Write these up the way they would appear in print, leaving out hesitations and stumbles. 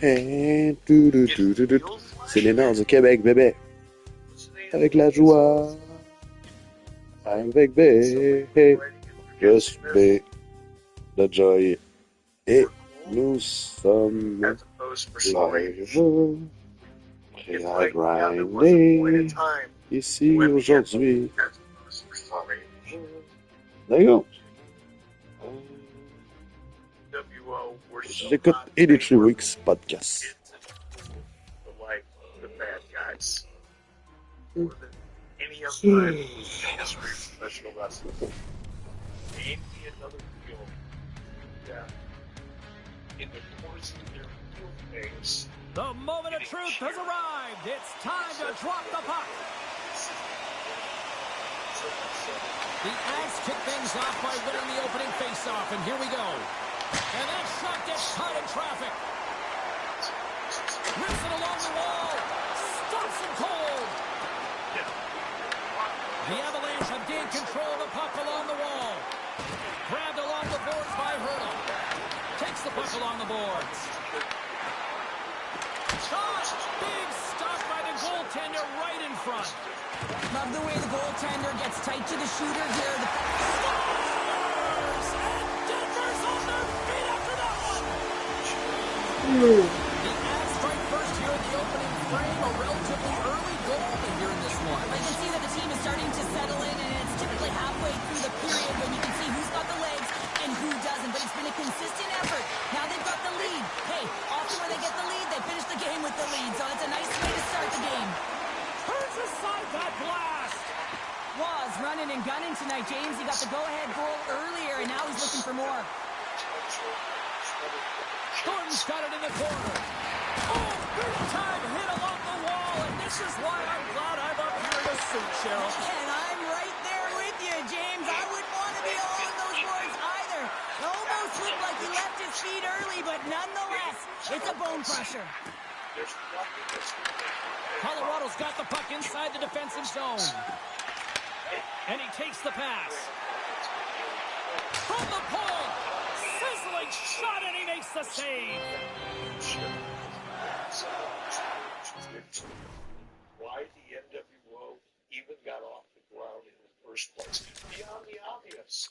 Hey, c'est les Nords du Québec, bébé. Avec la joie. Avec B. Je suis B. De Joy. Et nous sommes live. Prêt à grinder. Ici aujourd'hui. D'accord. J'écoute 83 Weeks podcast. The moment of truth has arrived. It's time to drop the puck. The Avs kick things off by winning the opening faceoff, and here we go. And that shot gets caught in traffic. Rips it along the wall. Stops him cold. The Avalanche have gained control of the puck along the wall. Grabbed along the boards by Hurdle. Takes the puck along the boards. Shot! Big stop by the goaltender right in front. Love the way the goaltender gets tight to the shooter here. Scores! And Denver's on their feet after that one! The Avs strike first here in the opening frame. A relatively early goal here in this one. I can see that the team is starting to settle in, and it's typically halfway through the period when you can see who's got the legs and who doesn't. But it's been a consistent effort. Now they've got the lead. Hey, often when they get the lead, they finish the game with the lead. So it's a nice way to start the game. Turns aside that blast. Was running and gunning tonight, James. He got the go-ahead goal earlier, and now he's looking for more. Thornton's got it in the corner. Oh, big time hit along the wall, and this is why I'm glad I'm up here in a suit, Cheryl. And I'm right there with you, James. I wouldn't want to be along those boards either. It almost looked like he left his feet early, but nonetheless, it's a bone crusher. Colorado's got the puck inside the defensive zone. And he takes the pass. From the point. Sizzling shot, and he makes the save. Why the NWO even got off the ground in the first place. Beyond the obvious.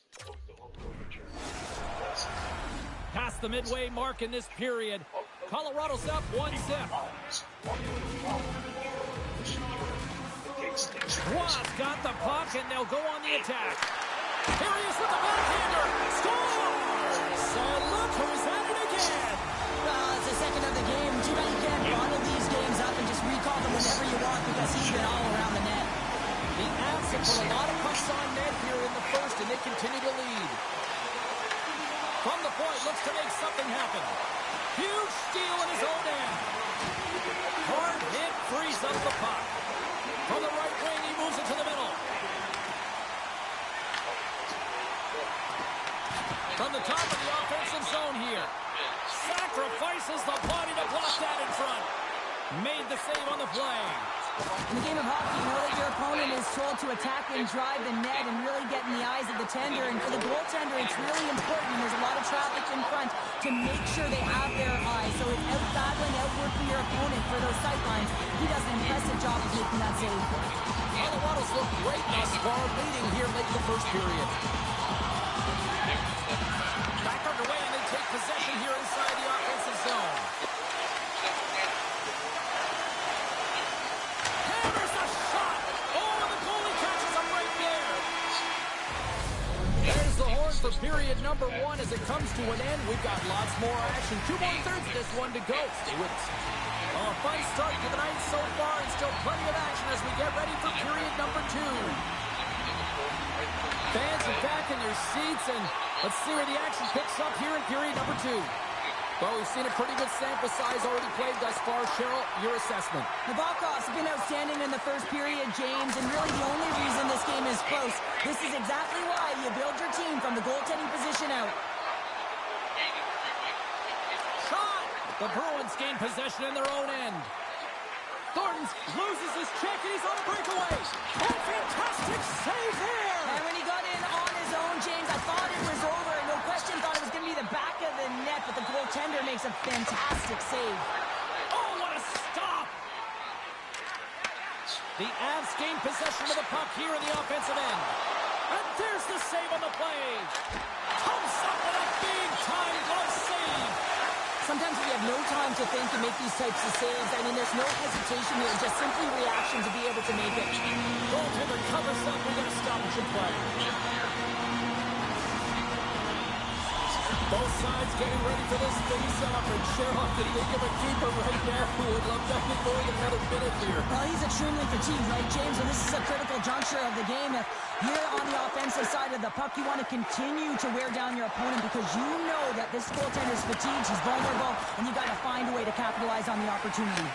Past the midway mark in this period. Colorado's up 1-0. Ross got the puck, and they'll go on the attack. Here he is with the backhander. Scores! So look who's at it again. Well, it's the second of the game. Too bad you can't bottle these games up and just recall them whenever you want because he's been all around the net. The Avs have put a lot of pucks on net here in the first, and they continue to lead. From the point, looks to make something happen. Huge steal in his own end. Hard hit frees up the puck. From the right wing, he moves it to the middle. From the top of the offensive zone here. Sacrifices the body to block that in front. Made the save on the play. In the game of hockey, you know that your opponent is told to attack and drive the net and really get in the eyes of the tender. And for the goaltender, it's really important. And there's a lot of traffic in front to make sure they have their eyes. So it's out-battling, outworking your opponent for those sight lines. He does an impressive job of making that save. Colorado's look great thus far, leading here late in the first period. Back underway, and they take possession here inside the offensive zone. Hammers a shot! Oh, and the goalie catches him right there. There's the horn for period number 1 as it comes to an end. We've got lots more action. 2 more thirds of this one to go. Stay with us. A fun start to the night so far, and still plenty of action as we get ready for period number 2. Fans are back in their seats, and let's see where the action picks up here in period number 2. Well, we've seen a pretty good sample size already played thus far. Cheryl, your assessment. The Blackhawks have been outstanding in the first period, James, and really the only reason this game is close. This is exactly why you build your team from the goaltending position out. Shot! The Bruins gain possession in their own end. Thornton loses his check, and he's on a breakaway. Oh, fantastic save there! And when he got in on his own, James, I thought it was over. No question Christian thought it was going to be the back of the net, but the goaltender makes a fantastic save. Oh, what a stop! The Avs gain possession of the puck here in the offensive end. And there's the save on the play. Comes up with a big-time glove save. Sometimes we have no time to think and make these types of saves. I mean, there's no hesitation here, just simply reaction to be able to make it. Goaltender covers up. We're going to stop and play. Both sides getting ready for this face-off, and Cheryl can think of a keeper right now who would love nothing more than another minute here. Well, he's extremely fatigued, right, James? And this is a critical juncture of the game. If you're on the offensive side of the puck, you want to continue to wear down your opponent because you know that this goaltender's fatigued, he's vulnerable, and you got to find a way to capitalize on the opportunity.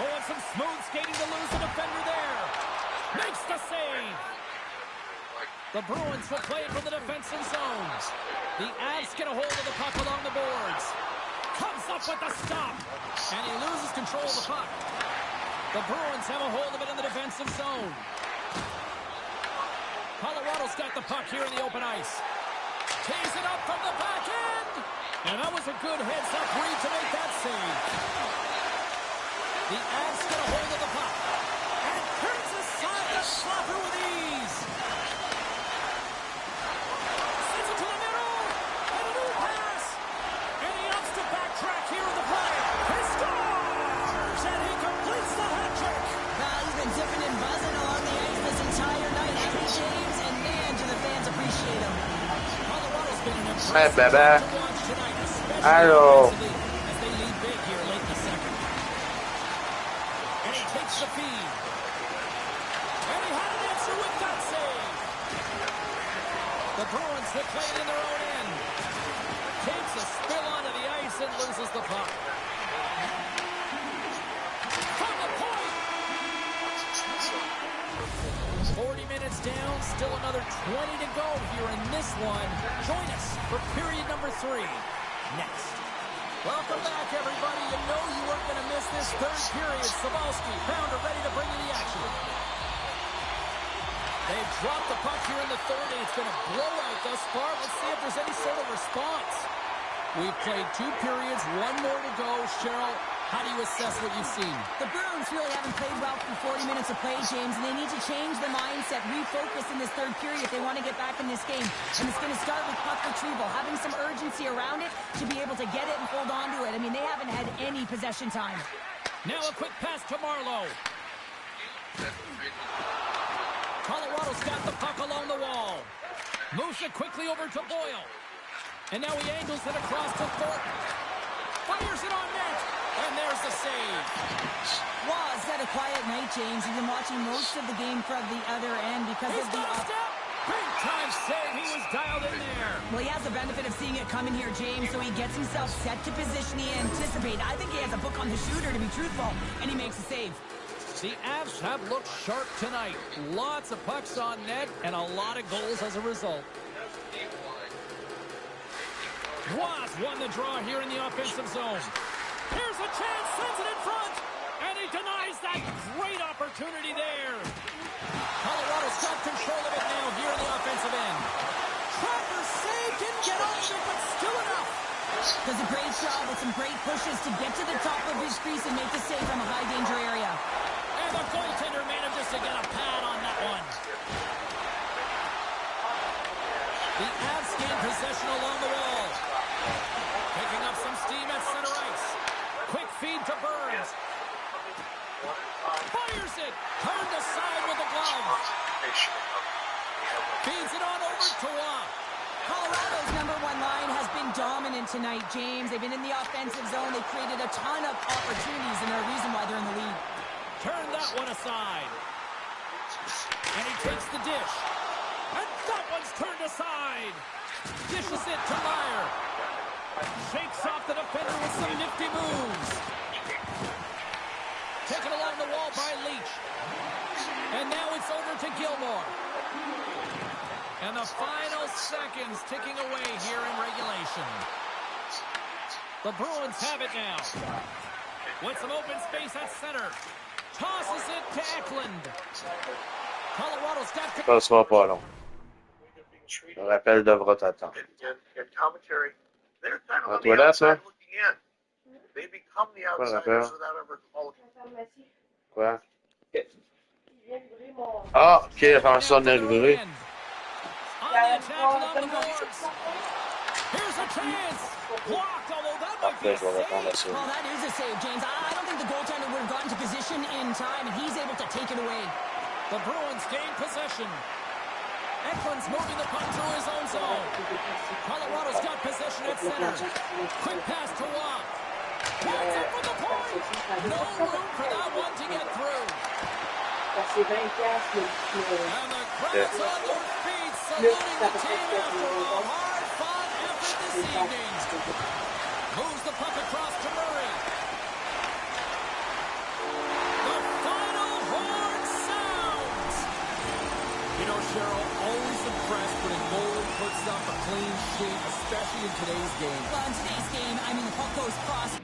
Oh, and some smooth skating to lose the defender there. Makes the save. The Bruins will play it from the defensive zone. The Avs get a hold of the puck along the boards. Comes up with the stop. And he loses control of the puck. The Bruins have a hold of it in the defensive zone. Colorado's got the puck here in the open ice. Tees it up from the back end. And that was a good heads-up read to make that save. The Avs get a hold of the puck. And turns aside the slapper with ease. Sends it to the middle. And a new pass. And he opts to backtrack here in the play. He scores! And he completes the hat trick. Well, he's been dipping and buzzing along the ice this entire night, hasn't he, James? And man, do the fans appreciate him. Colorado's been an impressive Hey, baby. team to watch tonight, especially Hello. offensively, as they lead big here late in the second. And he takes the feed. And he had an answer with that save. The Bruins will play it in their own end. Takes a spill onto the ice and loses the puck. From the point. 40 minutes down, still another 20 to go here in this one. Join us for period number 3 next. Welcome back, everybody. You know you weren't going to miss this third period. Sabalski, Pounder ready to bring you the action. They've dropped the puck here in the third, and it's been a blowout thus far. Let's see if there's any sort of response. We've played 2 periods, 1 more to go. Cheryl, how do you assess what you've seen? The Bruins really haven't played well for 40 minutes of play, James, and they need to change the mindset, refocus in this third period if they want to get back in this game. And it's going to start with puck retrieval, having some urgency around it to be able to get it and hold on to it. I mean, they haven't had any possession time. Now a quick pass to Marlowe. Colorado's got the puck along the wall. Moves it quickly over to Boyle. And now he angles it across to Thornton. Fires it on net. And there's the save. Wow, it's had a quiet night, James. You've been watching most of the game from the other end because He's of the... got a step. Big time save. He was dialed in there. Well, he has the benefit of seeing it coming here, James, so he gets himself set to position he anticipated. I think he has a book on the shooter, to be truthful, and he makes a save. The Avs have looked sharp tonight. Lots of pucks on net and a lot of goals as a result. Was won the draw here in the offensive zone. Here's a chance, sends it in front, and he denies that great opportunity there. Colorado's got control of it now here in the offensive end. Trapper save, didn't get all of it, but still enough. Does a great job with some great pushes to get to the top of his crease and make the save from a high-danger area. And the goaltender manages to get a pad on that one. The Avs gain possession along the wall. Picking up some steam at center ice. Quick feed to Burns. Fires it. Turned aside with a glove. Feeds it on over to Waugh. Colorado's #1 line has been dominant tonight, James. They've been in the offensive zone. They've created a ton of opportunities, and they're a reason why they're in the lead. Turn that one aside. And he takes the dish. And that one's turned aside. Dishes it to Meyer. Shakes off the defender with some nifty moves. Taken along the wall by Leach. And now it's over to Gilmore. And the final seconds ticking away here in regulation. The Bruins have it now. With some open space at center. Tosses it to Eklund. Colorado's got... Pas só foram. administrative. Le rappel devra t'attendre. And commentary, they're kind of Ah, on the toilette, ça? outside looking in. They become the Quoi, outsiders rappel? without ever calling. Quoi? Ah, ok, faire ça nerveux. On the attack along the boards. Here's a chance. Blocked, although that might be Parfait, a je vais répondre à save. ça. Well, that is a save, James. I don't think the goaltender would have gotten to position in time, and he's able to take it away. The Bruins gain possession. Eklund's moving the puck through his own zone. Colorado's got possession at center. Quick pass to Watt. Watt's up for the point. No room for that one to get through. And the crowd's on their feet, saluting the team after a hard-fought effort this evening. Moves the puck across to Murray. The final horn sounds. You know, Cheryl, always impressed when a goalie puts up a clean sheet, especially in today's game. Well, in today's game, I mean, the puck goes cross.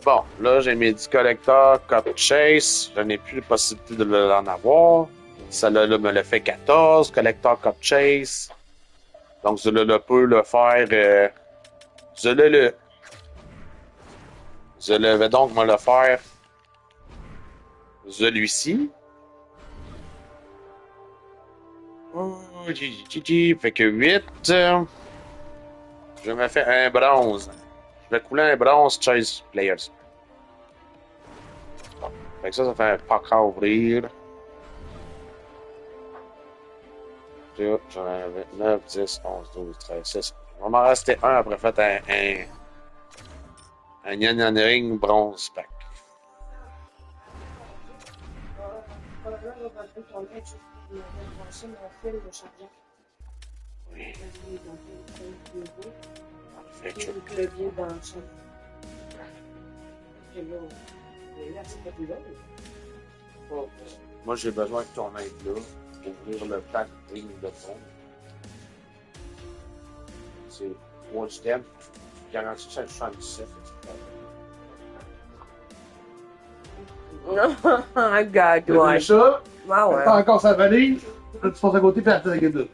Bon, là, j'ai mes 10 collecteurs Cup Chase. Je n'ai plus la possibilité de l'en avoir. Celle-là me le fait 14, collecteur Cup Chase. Donc, je peux le faire. Je vais donc me le faire. Celui-ci. Fait que 8. Je me fais un bronze. Je vais couler un bronze Chase Players. Bon. Fait que ça fait un pack à ouvrir. J'en avais 9, 10, 11, 12, 13, 6. Il va m'en rester un après fait un Yan Ring bronze pack. Oui. Fait que moi, j'ai besoin de ton aide là pour ouvrir le pack ligne de fond. C'est 3 du thème. Garantie 77. Regarde, Tu as ouais. vu ça? Ah ouais. Pas encore sa valise. Là, tu passes à côté et tu la gueule.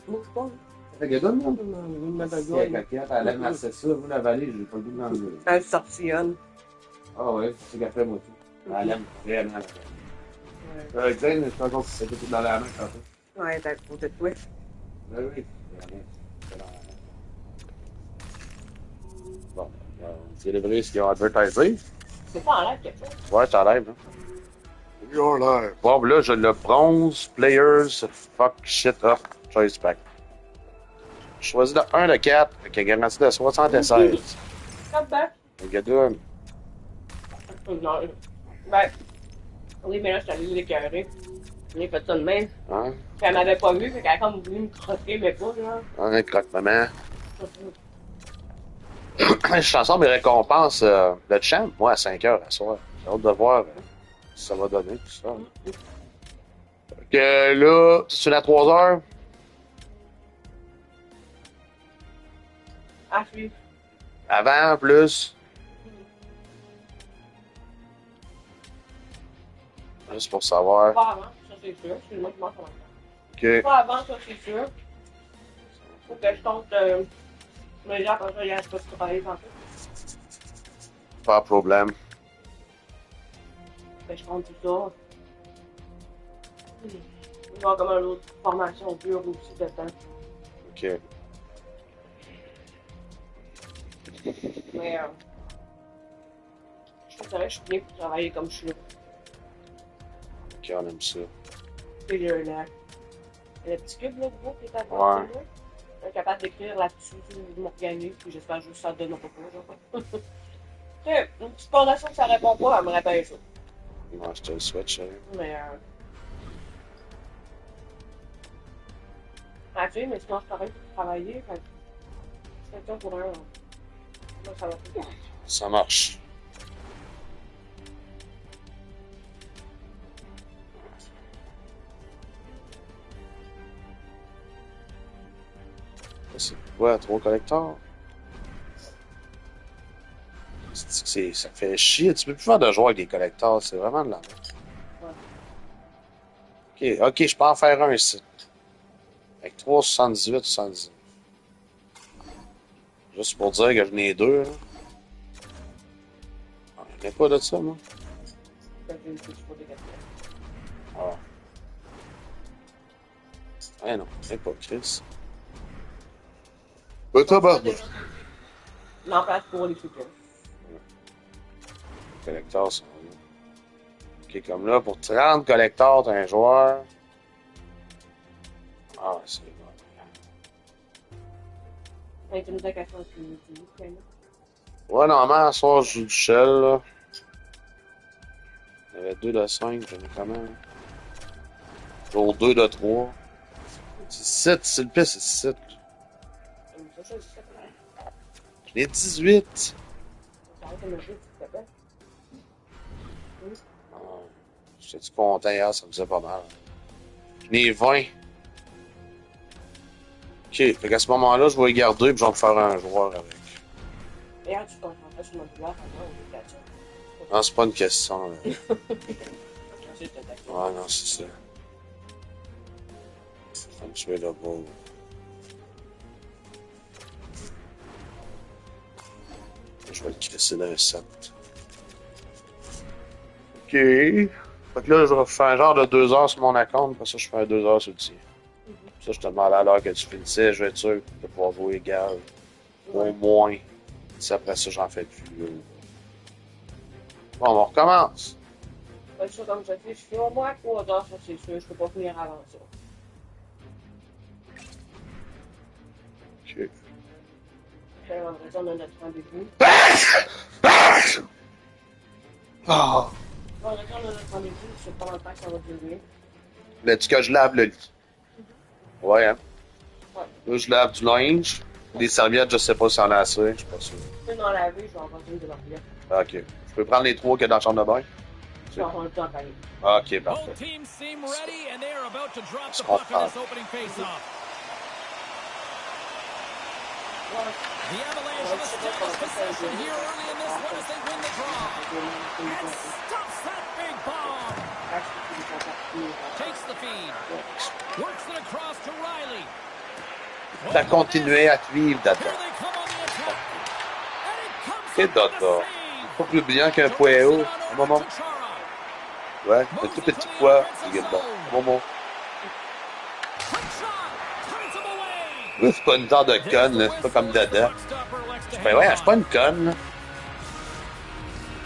La gueule, non? Si elle caquette, elle aime assez ça. Moi, la valise, j'ai pas le goût de l'enlever. Elle sortillonne. Ah ouais, c'est qu'elle fait moi tout. Elle aime vraiment la valise. Jane, je suis encore tout dans la main quand même. Ouais, t'es à côté de toi. Oui, oui. C'est dans la main. Bon, c'est les vrais qui ont advertisé. C'est pas en live qu'il y a ça. Ouais, c'est en live. Hein. You're live. Bon, là, j'ai le bronze, players, fuck shit up, choice pack. Je choisis le 1 de 4, qui a garanti de 76. Come back. Le gars Non. Ben, oui, mais là, je suis allée l'écœurer. J'ai fait ça de même. hein? Puis elle m'avait pas vu, fait qu'elle a comme voulu me croquer, mais pas, genre. Un croque-maman. Je suis ensemble mes récompenses de champ, moi, à 5 heures à soir. J'ai hâte de voir si ça va donner tout ça. Fait que là, c'est à 3 heures. Ah, je suis. Avant, plus. Juste pour savoir. Pas avant, ça c'est sûr. Excuse-moi, je mange en même temps. Ok. Pas avant, ça c'est sûr. Faut que je compte mes gens, comme ça, il y a un peu de travail tantôt. Pas de problème. que je compte tout ça. Je vais voir comment l'autre formation dure aussi dedans. Ok. Mais je dirais que je suis bien pour travailler comme je suis là. Ok, on aime ça. Puis le petit cube là, gros qui est à Ouais. droite, là. Je suis capable d'écrire là-dessus, je m'organise, puis j'espère juste que ça donne un peu plus, genre. Tu sais, une petite fondation que ça répond pas, elle me rappelle ça. Ouais, je te le souhaite, chérie. Mais ah, tu sais, mais sinon je travaille pour travailler, fait que c'est ça pour un. Moi, ça va plus. Ça marche. C'est quoi, 3 collecteurs? Ça fait chier. Tu peux plus faire de jouer avec des collecteurs. C'est vraiment de la merde. Ok, je peux en faire un ici. Avec 3,78, 79. Juste pour dire que j'en ai deux. Là. Ah, j'en ai pas de ça, moi. Ah. Ouais, non, c'est pas Chris. Tabarnak. L'emplace pour les soutiens. Les collecteurs sont là. Ok, comme là, pour 30 collecteurs, t'as un joueur. Ah, c'est bon. C'est une vacation qui quand même. Ouais, normalement, ce soir, je joue du shell, là. Il y avait 2 de 5, j'en ai quand même. Jour 2 de 3. C'est 7, c'est le pire, c'est 7. J'en ai 18. Ah, j'étais content hier, ça me faisait pas mal. J'en ai 20. Ok, fait qu'à ce moment-là, je vais les garder et je vais me faire un joueur avec. Hier, tu t'en rentrais sur mon douleur avant ou des catchers. Non, c'est pas une question. Là. Ensuite, t'as attaqué. Ouais, non, c'est ça. Je vais me tuer là-bas. Je vais le crisser dans un set. Ok. Fait que là, je vais faire un genre de 2 heures sur mon account, parce que je fais un 2 heures sur le tien. Ça, je te demande à l'heure que tu finissais, je vais être sûr de pouvoir jouer égal. Au moins. Si après ça, j'en fais plus. Bon, on recommence. Ouais, ça, comme je dis, je fais au moins 3 heures, ça c'est sûr, je peux pas finir avant ça. Ok. J'ai l'impression de notre rendez-vous. Ah! On va retourner à notre rendez-vous, je sais pas longtemps que ça va durer. Voulais-tu que je lave le lit? Ouais, hein? Ouais. Là, je lave du linge. Des serviettes, je sais pas si on a assez, je suis pas sûr. Je peux en laver, je vais en prendre une de leur vie. Ok. Je peux prendre les 3 qu'il y a dans la chambre de bain? Je vais en prendre le temps quand même. Ok, Both parfait. teams seem ready, and they are about to drop the Se puck in comprend. this opening face-off. Ouais. The Avalanche have established possession here early in this one as they win the draw. And stuffs that big bomb. Takes the feed. Works it across to Riley. T'as continué à te vivre, Dada. Here they come on the attack. And it comes Quel up with the Dada? save. Pas plus brillant qu'un To poids race haut. it Un on moment. over to Chara. Ouais, un tout petit poids. Il est bon. Un moment. Quick shot. Turns him away. Là, c'est pas une genre de conne, là. C'est pas comme Dada. Ben ouais, je suis pas une conne, là.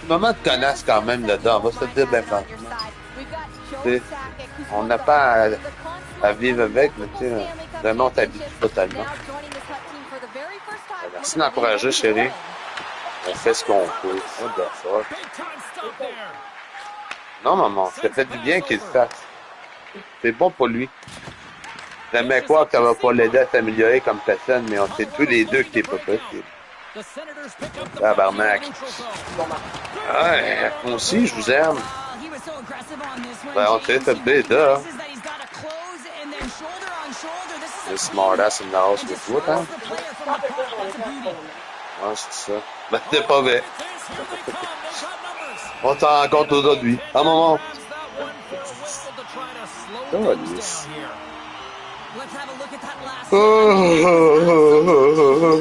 Un moment de connasse quand même dedans, on va se le dire bien franchement. T'sais, on n'a pas à vivre avec, mais tu sais, vraiment on t'habitue totalement. Merci d'encourager, chérie. On fait ce qu'on peut. What the fuck? Big time stop there. Non, maman, ça fait du bien qu'il le fasse. C'est bon pour lui. J'aimerais croire que ça va pas l'aider à s'améliorer comme personne, mais on sait tous les deux que c'est pas possible. The Senators pick up the Tabarnak. puck in the neutral zone. Ouais, moi aussi, je vous aime. He was so aggressive on this one. Ben, on sait, ça James. te He dit, là. recognizes that he's got to close and then shoulder on shoulder. This is a Le smartass in the house and with just what, throws hein? the player from the puck. That's a beauty. Ouais, c'est ça. Ben, t'es pas vrai. Here they come. They've got numbers. On t'en raconte aujourd'hui. Un moment. Grabs that one for a whistle to try to slow Oh, things yes. down here. Let's have a look at that last Oh, You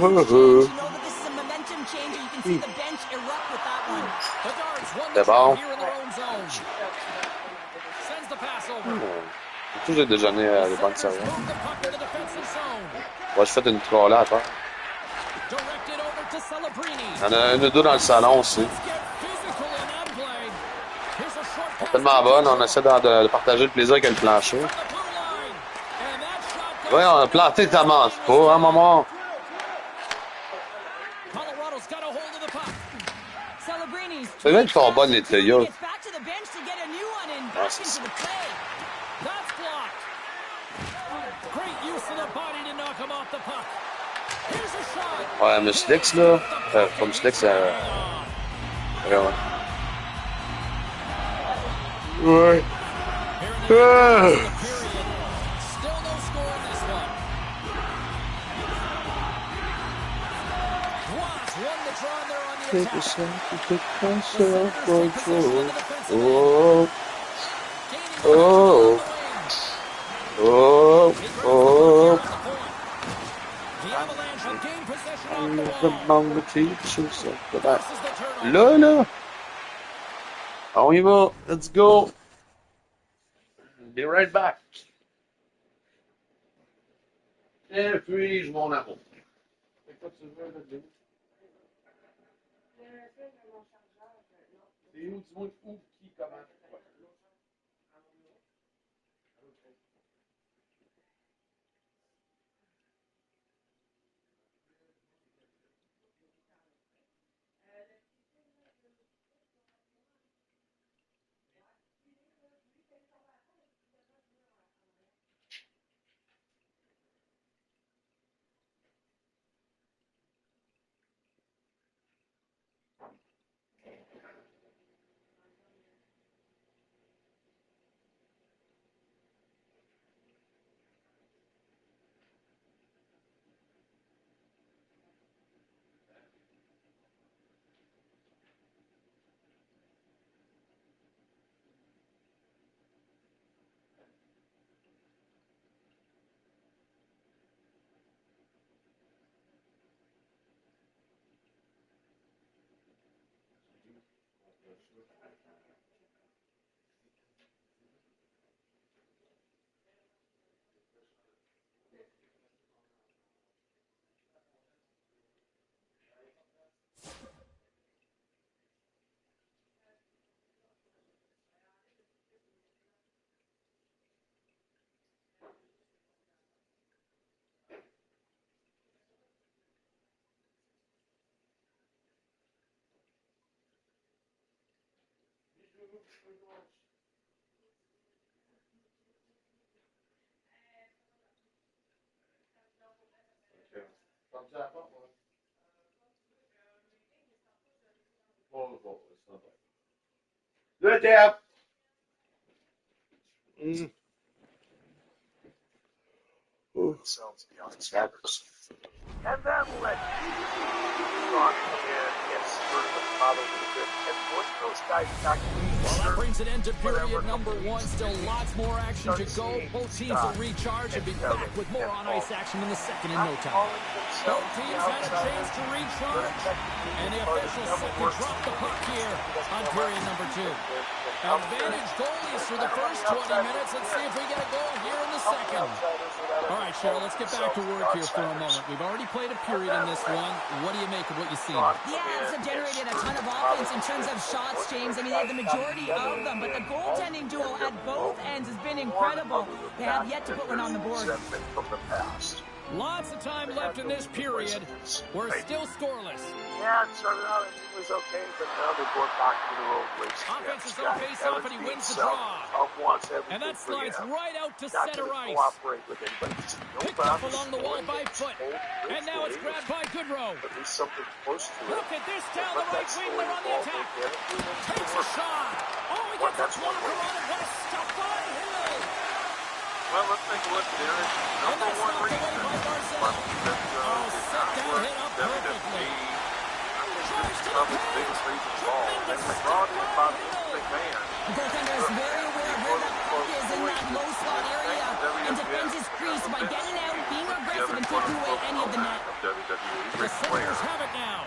know that this is a momentum changer. You can see the bench erupt with that one. The Darts won the C'est draw bon. here in their own zone. Tout, j'ai déjeuné à les banques servantes. Move the puck into the defensive zone. Ouais, je fais une trollée à terre. Directed over to Celebrini. Il y en a une ou deux dans le salon aussi. Let's get physical on that play. Here's a short Elle est pass tellement to bonne, on Kucherov. essaie de partager le plaisir avec le plancher. From the blue line. And that shot Ouais, on a planté ta manche pas, hein, maman? Colorado's got a hold of the puck. Celebrini's C'est vrai qu'ils sont bonnes, les gets Théos. back to the bench to get a new one and Ah, back c'est into ça. the play. That's blocked. Great use of the body to knock him off the puck. Here's a shot. Ouais, mais Slicks, là, comme Slicks, ouais. Ouais. Period. Still no score in this one. Ross won the draw and they're on the Take a attack. second to myself Senators take possession control. in the defensive Oh, Gaining oh, possession on the wing. oh, He grabs the puck here oh. at the point. The Avalanche have gained possession off the The wall. mango teachers of the back. Forces the turnover. Là, là. On y va. Let's go. Be right back. Et puis, je mon amour. C'est quoi tu veux, là, Jimmy? C'est où, dis-moi, où, qui, comment? Quoi? Le théâtre. Themselves beyond standards. And then let Ron come in and spur the bottle a little bit and put those guys back in. Well, that brings an end to period number one. Still lots more action to go. Both teams will recharge and be back with more on-ice action in the second in no time. Both teams had a chance to recharge, and the officials set to drop the puck here on period number two. Advantage goalies for the first 20 minutes. Let's see if we get a goal here in the second. All right, Cheryl, let's get back to work here for a moment. We've already played a period in this one. What do you make of what you've seen? The Avs have generated a ton of offense in terms of shots, James. I mean, they have the majority of them, but the goaltending duo at both ends has been incredible. They have yet to put one on the board. Lots of time left in this period. We're still scoreless. Yeah, it started out, it was okay, but now they're going back to their old ways. Offense is on face off, and he wins the draw. And that slides right out to center ice. Picked up along the wall by Foot. And now it's grabbed by Goodrow. At least something close to it. Look at this down the right wing. They're on the attack. Takes a shot. Oh, he gets a blocker on it. What a stop by Hill. Well, let's take a look at it. And that's knocked away by Barzell. Oh, set down hit up perfectly. Drives to the paint. Tremendous stop by Hill. The goaltender is very aware of where that puck is in that low slot area and defends his crease by getting out, being aggressive, and taking away any of the net. The Senators have it now.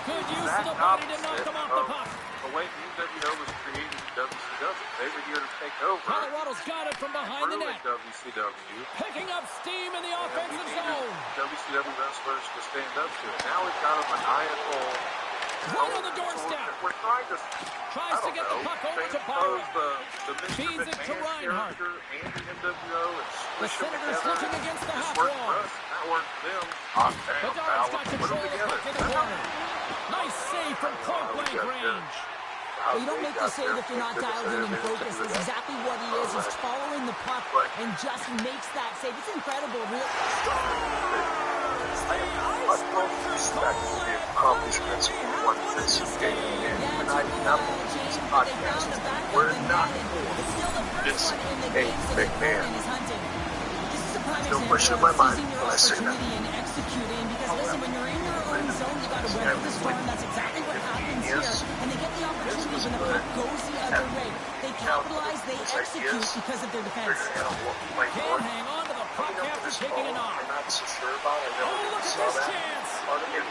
Good use of the body to knock them off the puck. The way UWO was created in WCW, they were here to take over. Colorado's got it from behind the Through net. WCW. Picking up steam in the And we offensive needed zone. WCW wrestlers to stand up to it. Now we've got a maniacal. Right on the doorstep. We're trying to, Tries to get the puck over to transpose Byron. the Mr. Feeds it to McMahon Reinhardt. character and the NWO and The squish them Senators together. looking against the This half worked wall. for us. That worked for them. Hot damn, Bedard's pal. got Put them control of the together. puck in the corner. Nice save from point-blank range. Well, you don't make the save if you're not dialed in and focused. That's exactly what he is. He's following the puck and just makes that save. It's incredible, really. Utmost respect for the accomplishments of what this game is. And I never this podcast. We're not for this game, McMahon. No question in my mind when I say that. And executing, because listen, when you're in your own zone, you got to weather the storm. That's exactly what happens here. And they get the opportunity when the puck goes the other way. They capitalize, they execute because of their defense. Can't hang on to the puck after taking it off. I'm not so sure about it. I never Oh, look really at saw this that. chance. Part of it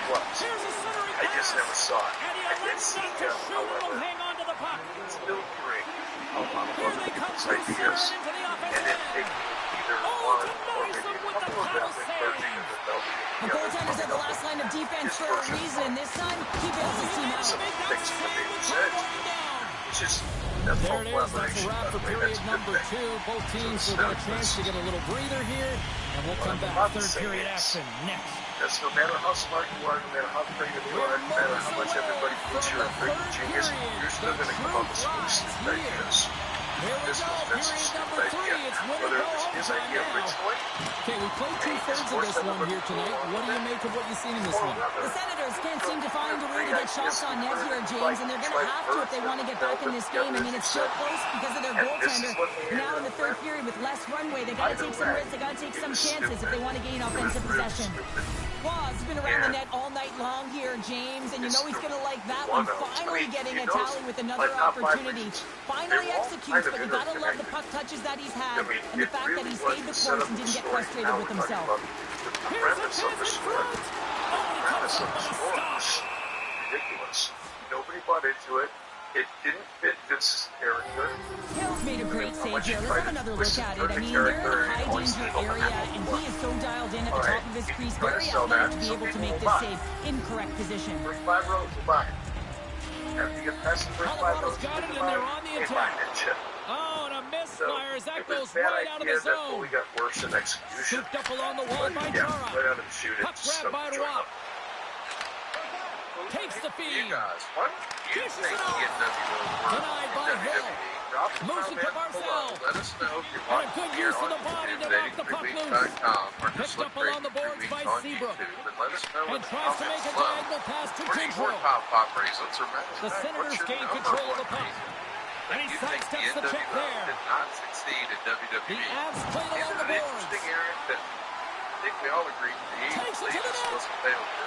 was. Here's a centering I just pass. never saw it. And he I did elects see not to him, shoot. It'll however. hang on to the puck. It's still great. A lot of Here other they come people's through center ideas. and into the And offensive then end. taking either Oh, one or denies maybe him a with the couple of paddle them and save. merging them and melding them The together. goaltender's at the last line of defense for a reason. This time, he bails his team out. Some Make that things save that they with said. time running down. It's just that's There all it is. That's a collaboration. wrap By for the way, period that's a good number thing. 2. Both teams So will get a it's chance to get a little breather here, and we'll come back. about to Third say period is- action next. That's no matter how smart you are, no matter how creative you are, no matter how much everybody thinks you're a freaking genius, you're still going to come up with solutions like this. Here we This go, was Vince's period number stupid 3. idea. It's win or Whether go it was his overtime idea now. originally, Okay, we played two-thirds of this one here tonight. What do you make of what you've seen in this or one? rather, The Senators can't seem to find a way to get shots on net here, James, and they're going to have to if they want to get back in this game. I mean, it's still close because of their goaltender. Now in the third period with less runway, they got to take some risks, they got to take some chances if they want to gain offensive possession. Waz's been around the net all night long here, James, and you know he's going to like that one. Finally getting a tally with another opportunity. Finally executes, but you got to love the puck touches that he's had and the fact that he stayed the course and didn't get frustrated with himself. The premise of the story. The premise of the story is ridiculous. Nobody bought into it. It didn't fit Vince's character. Hill's made a great save here. Let's have another look at it. I mean, they're in a high danger area, and he is so dialed in at the top of his crease, very athletic to be able to make this save. Incorrect position. First 5 rows will buy it. After you get past the first 5 rows, Colorado's got it, and they're on the attack. Oh, and a misfire as that goes right out of the zone. We got worse in execution. Scooped up along the wall by Yeah, Jara. right out of the shoot. Puck grabbed by Rock. Takes the feed. You guys, what do you Kisses think it off. Denied by Hill. Moves it to Barzell. Let us know if you And want a good use of the body to knock the puck loose. Picked up along the boards by Seabrook. And tries to make a diagonal pass to Kintro. The Senators gain control of the puck. And he sidesteps the check there. Did not succeed in WWE. The Avs played It's along an the boards. interesting area that I think we all agree the Takes it to the latest net. was a failure.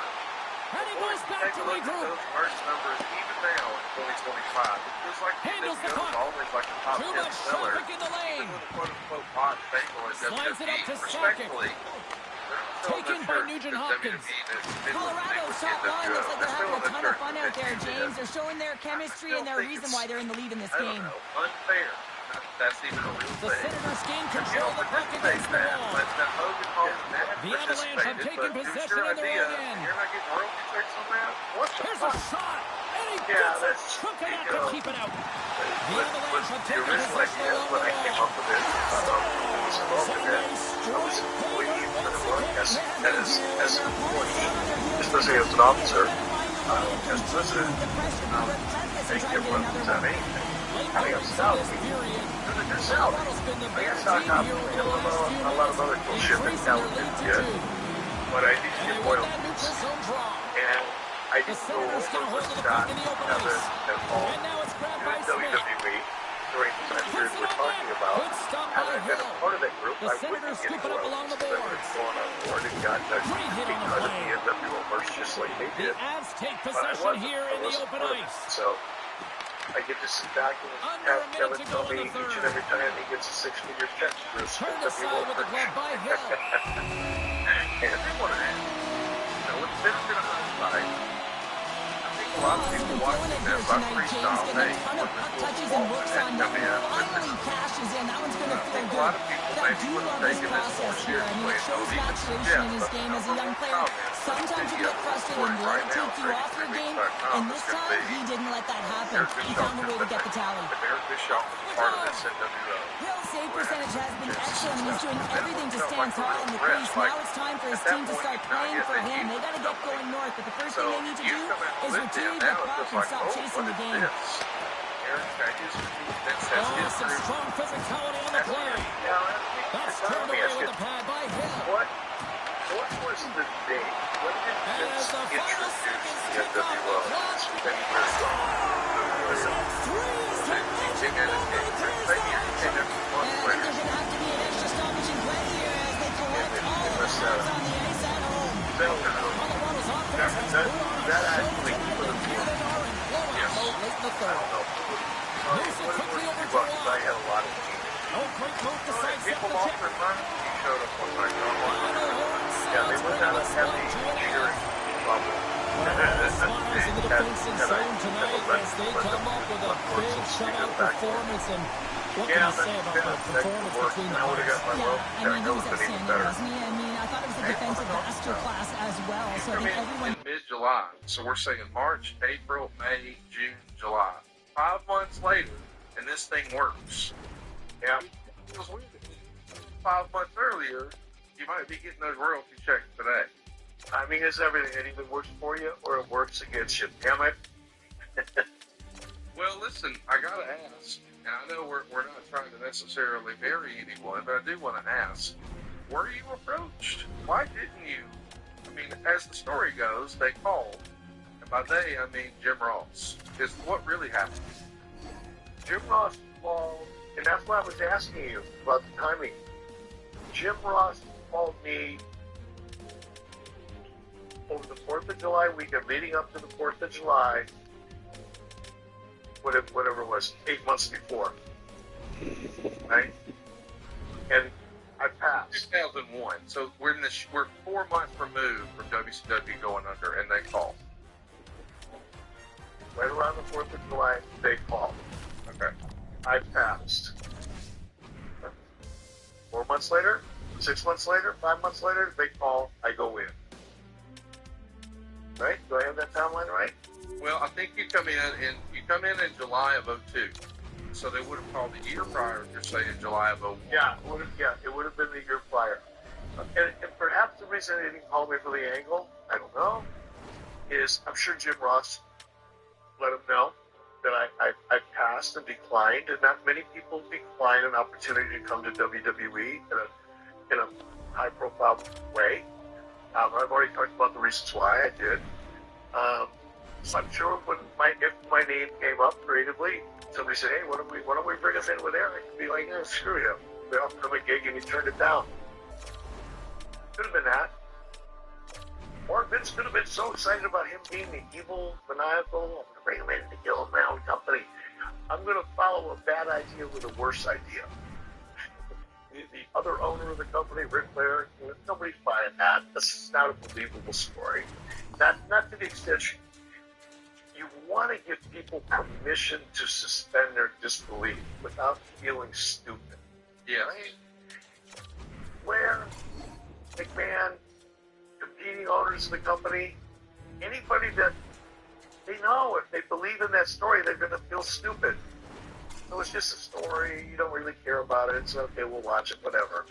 And he goes back Take to a look at regroup. those March numbers even now in 2025. It feels like Handles the NWO puck. is always like a top Too 10 much seller. traffic in the lane. Even with a quote-unquote hot bangle in Slides it up WWE, to Sakic. respectfully, they're selling Taken their by shirt Nugent to Hopkins. WWE that didn't Colorado's think top was line NWO. looks like they're having a selling ton their of fun shirt out there, to James. They're showing their chemistry and their reason why they're in the lead in this I don't game. know, unfair. That's even a real The thing. Senators gain You control don't of the puck against the participate, wall. but the Hogan Hall and that The Avalanche have taken participated, but possession use your in their idea, own end. You're not getting royalty checks on that? What the Here's a fuck? shot. And he Yeah, gets it. that's Took it out you to know, keep it out. The was Avalanche have the taken original possession idea along when the I came wall. up with it. I thought it was involved in that. I was an employee for the work as an employee, especially as an officer, as president. They get what was on anything. I think I'm south. There's a good salary. I got stock options. We have a lot of other cool shit that Cal didn't get. But I did get royalties. And I didn't go over with Scott Evan at all. And now it's grabbed by In Smith. WWE during the time period we're talking about. Had I been a part of that group, The I wouldn't Senators get scoop it up along the royalties. I would have gone on board and got that Great hit on the because of play. the NWO merch just like they The did. Avs take But I possession wasn't. here I in the wasn't open part of it. ice. So I get to sit back and Under have a minute Kevin to tell go in me the each third. and every time he gets a 6-figure check for his Turned NWO aside with the merch. glove by Hill. And they want to add, you know, with Vince in hindsight, I think Oh, lot of he's people been watching killing it this. here I tonight, James. freestyle, Getting hey, a ton of when this puck little touches small and whips net on come net. in, Finally cashes in. That one's going I to feel think a good. lot of people But I maybe do would love have his taken this more process here. I mean, seriously it and shows don't even maturation in suggest his that the game as a number young one player. comment on Sometimes you get CBS frustrated and Sports you let right it now, take you off your game. And 33weeks.com, this is going to time, be he didn't let that happen. Eric He Bischoff found a should way have to been get there. the tally. If Eric Bischoff was a part of this NWO, Hill's save would have percentage had has a been chance of excellent, and he's success. doing Then everything would to have felt stand like a tall real in the threat. crease. Like, Now it's time for his at that team to point, start he's not playing for getting him. They used got to to get somebody. going north, but the first So thing they need to you do come in is with him, retrieve the now it's puck just and like, stop oh, chasing what the is game. this? Aaron's got his defense has Oh, his some group. strong physicality on the That's play. it. Now, That's let turned me away ask with you, the pad by Hill. what was the date? When did And Vince as the final introduce seconds the tick off NWO? the clock, It's been years ago. scores! And threes Was the it, he magic came in, number it, to clears that the year he hat came in trick. 2 And months I think later. there's going to have to be an extra stoppage in play here as they collect all It of the was, cards on the ice at home. Bill, Colorado's offense has put on a that show actually tonight, could and have here worked. they are in blowout Yes. mode late in the I third. don't know. Moves it What it quickly was over to because I Watt. had a lot of teams. Oh, quick move to sidestep People the off check. their mind. He showed up one night. Final horn Yeah, they sounds, went bringing out of this one heavy to an end. cheering bubble. Well, smiles in the defensive Had zone tonight as they come up with a big shutout performance. And what can you say about the performance between the I would have got halves? my rope. Yeah, I mean, he was outstanding, wasn't he? I mean, I thought it was a defensive masterclass as well. So I think everyone. In mid-July, so we're saying March, April, May, June, July. 5 months later, and this thing works. Yeah. It was weird. 5 months earlier, you might be getting those royalty checks today. Timing is everything. It either works for you or it works against you. Damn it. Well, listen, I gotta ask, and I know we're not trying to necessarily bury anyone, but I do want to ask, were you approached? Why didn't you? I mean, as the story goes, they called, and by they, I mean Jim Ross, is what really happened. Jim Ross called, and that's why I was asking you about the timing. Jim Ross called me over the 4th of July weekend, leading up to the 4th of July, whatever it was, 8 months before, right? And I passed. 2001. So we're 4 months removed from WCW going under, and they called. Right around the 4th of July, they called. Okay. I passed. 4 months later, 6 months later, 5 months later, they call, I go in. Right? Do I have that timeline right? Well, I think you come in in July of 02. So they would have called the year prior, you're saying July of 01. Yeah, it would have been the year prior. And perhaps the reason they didn't call me for the angle, I don't know, is I'm sure Jim Ross let him know that I passed and declined, and not many people decline an opportunity to come to WWE in a high-profile way. I've already talked about the reasons why I did. So I'm sure if my name came up creatively, somebody said, "Hey, why don't we bring him in with Eric?" I'd be like, "Yeah, screw you." They offered him a gig and he turned it down. Could have been that. Or Vince could have been so excited about him being the evil, maniacal, I'm going to bring him in to kill my own company. I'm going to follow a bad idea with a worse idea. The other owner of the company, Ric Flair, nobody's buying that. That's not a believable story. Not to the extent you want to give people permission to suspend their disbelief without feeling stupid. Yeah. Flair, McMahon, competing owners of the company, anybody that they know if they believe in that story, they're going to feel stupid. So it's just a story. You don't really care about it. It's okay. We'll watch it, whatever.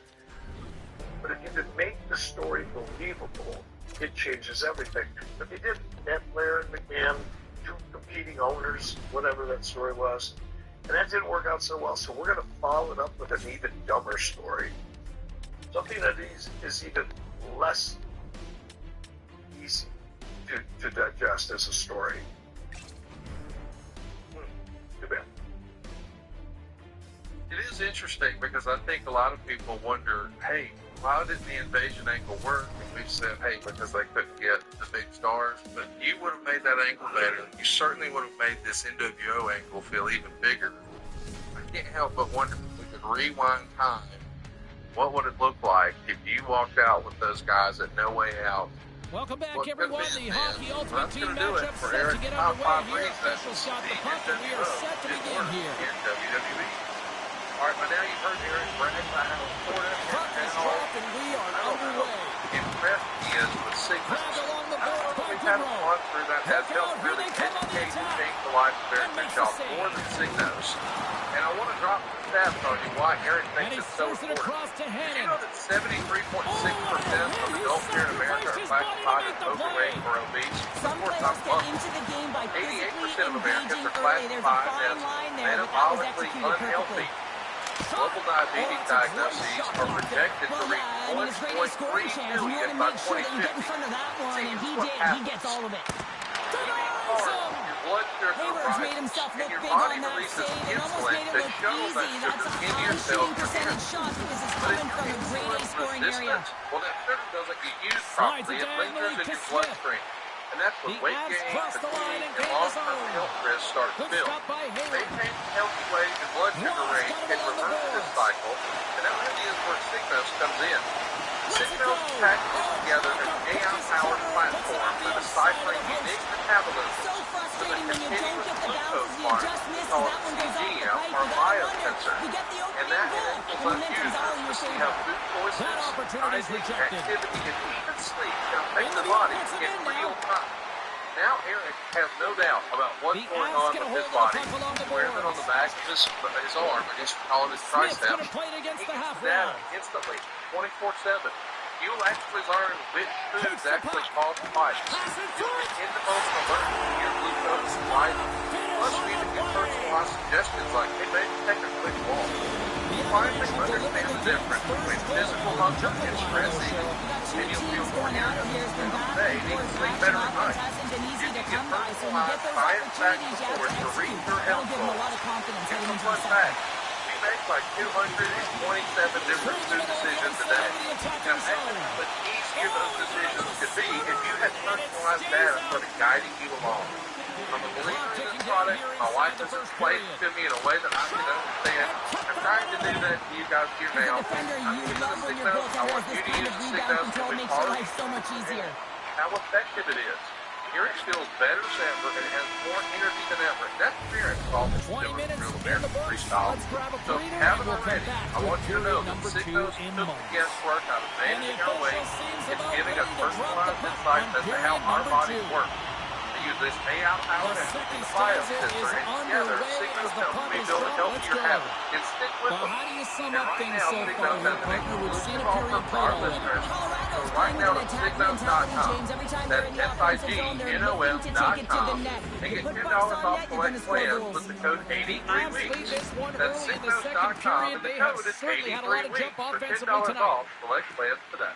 But if you can make the story believable, it changes everything. But they did. That Flair and McMahon, two competing owners, whatever that story was, and that didn't work out so well. So we're going to follow it up with an even dumber story, something that is even less easy to digest as a story. Too bad. It is interesting because I think a lot of people wonder, hey, why didn't the invasion angle work? And we've said, hey, because they couldn't get the big stars. But you would have made that angle better. You certainly would have made this NWO angle feel even bigger. I can't help but wonder if we could rewind time. What would it look like if you walked out with those guys at No Way Out Welcome back, what could have everyone. been The then. Hockey Well, Ultimate that's Team going to do it matchup for set to Eric's get top underway 5 here. reasons Officials got the puck, and we are set to begin here. In WWE. All right, by now you've heard Eric brag about how important Puck and is how dropped, and we are underway. impressed he is with sickness. Grabbed along the I don't boards know by that we've had a Goodrow. run through that has Look out, helped here really they come on the educate and attack. change the life of Eric And makes the Bischoff save. more than Signos. And I want to drop some stats on you why Eric And thinks he it's so throws it important. across to Did you Hannon. know that 73.6% of adults here in America are classified as overweight or obese? Some Of course, players I'm get wrong. into the game by physically 88% of Americans engaging are early. There's a classified fine line as there, but that was metabolically executed unhealthy. perfectly. Global diabetes Oh, that's a great diagnoses shot are blocked projected to Well, reach yeah, I mean, it's great a scoring chance. You want to by make sure that you get in 2050. front of that one, See, and it's he what did. He happens. gets all of it. Denies him. Your blood sugar Hayward's rises, made himself and look your big body on that releases save and almost insulin made it to look shuttle that easy. sugar That's a into your high cells shooting from percentage here. shot because it's But coming if from a you're grade A scoring area. well, that sugar doesn't get used Slides properly. it It diagonally lingers in to your Smith. bloodstream. And that's when The weight Avs gain, cross the line fatigue, and and gain his long-term own. health risks start to Good build. stop by Hayward. Maintaining a healthy weight and blood sugar Wallace range got him can along the reverse this boards. cycle, and that really is where Signos comes in. Let's it Signos go. packages together an Jacob AI-powered pitches platform cover for and puts it on the deciphering outside of the unique post. metabolism So to the frustrating when you don't continuous get the glucose bounces, you monitor just miss as called that one goes off the CGM pipe. or You gotta wonder, biosensor. you get the And opening that goal. enables And those momentum's all users in to your see favor. how food choices, That opportunity's sizing, rejected. activity, and even sleep can affect Into their the body offensive in end now. real time. Now Eric has no doubt about what's The going Avs on get a with his hold of the body. puck along the He wears it on boards. the back of his arm, and he's calling his Smith's triceps. going to play it against He the gets half data wall. instantly, 24/7. You'll actually learn which Takes foods the actually puck. cause spikes. Pass in You'll front. get in the most alert to your glucose and rising. Plus, you even get personalized suggestions like, hey, maybe take a quick walk. You finally understand the difference between physical hunger and stress eating, and you'll feel more energy during the day and even sleep better at night. You can get personalized, science-backed support to reach your health goals. Here's a fun fact. We make like 227 different food decisions a day. Now, imagine how much easier those decisions could be if you had personalized data sort of guiding you along. I'm a believer in this product. My wife has explained it to me in a way that I can understand. I'm trying to do that to you guys here As a now. defender, I'm you using love the when your Signos. I goaltender want has you this to kind use of the rebound Signos control. to It be makes your part life so much easier. how effective it is. Eric feels better than ever and has more energy than ever. That's Eric all 20 minutes real in the American books. freestyle. Let's grab a So breather have and it we'll come already. back I with want you to know period that number 2 Signos in took the moments. guesswork out of And the managing our weight official seems and about giving us ready to drop the personalized puck insights on as to period how our number bodies 2. work. To use this AI-powered The and second the stanza biosensor, is and together underway Signos as the helps puck me is build a dropped. Let's healthier go. habit and stick with Well, them. how do you sum And up right things now, so Signos far has here, an partner? We've seen a exclusive offer period for played our already. listeners. So Colorado's right playing now with to an attacking mentality, Signos.com. James. Every time That's they're in the offensive zone, they're looking to take it to the SIGNOWM.com. net. And You get put $10 bucks on off net, you're going select to score plans goals. with the code The 83 Avs lead weeks. this one That's early in the second SIGNOWS.com, period. and the They have code is certainly had a 83 lot of jump weeks for offensively $10 tonight. off select plans today.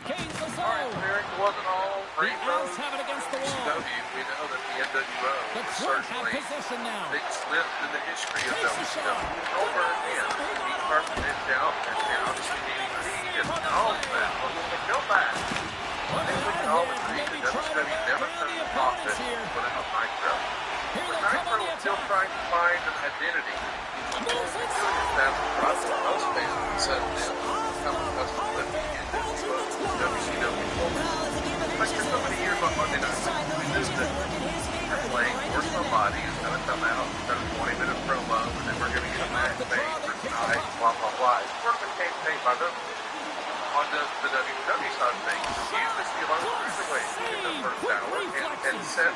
Gains the All right, zone. so Eric, it wasn't all The rainbows. Avs have it against the wall. WCW, we know that the NWO The was Crunch have certainly possession now. big slip in the history of Takes a shot. WCW. Over again, he started it down, and obviously DDT and all of that. But when we go back, I think we can all agree Maybe that try to WCW wear never down turned the the opponents profit here. without Nitro. Here But they come Nitro on the was still attack. trying to find an identity. Moves it. That's what most fans would settle in. Become accustomed to the NWO, WCW forward. But for so many years on Monday night, we knew that Triple H or somebody is going to come out and cut a 20-minute promo, and then we're going to get a match made for tonight, blah, blah, blah. It's sort of a campaign by them. On the WWE side of things, used the Steel Cruiserweight to get the first hour and set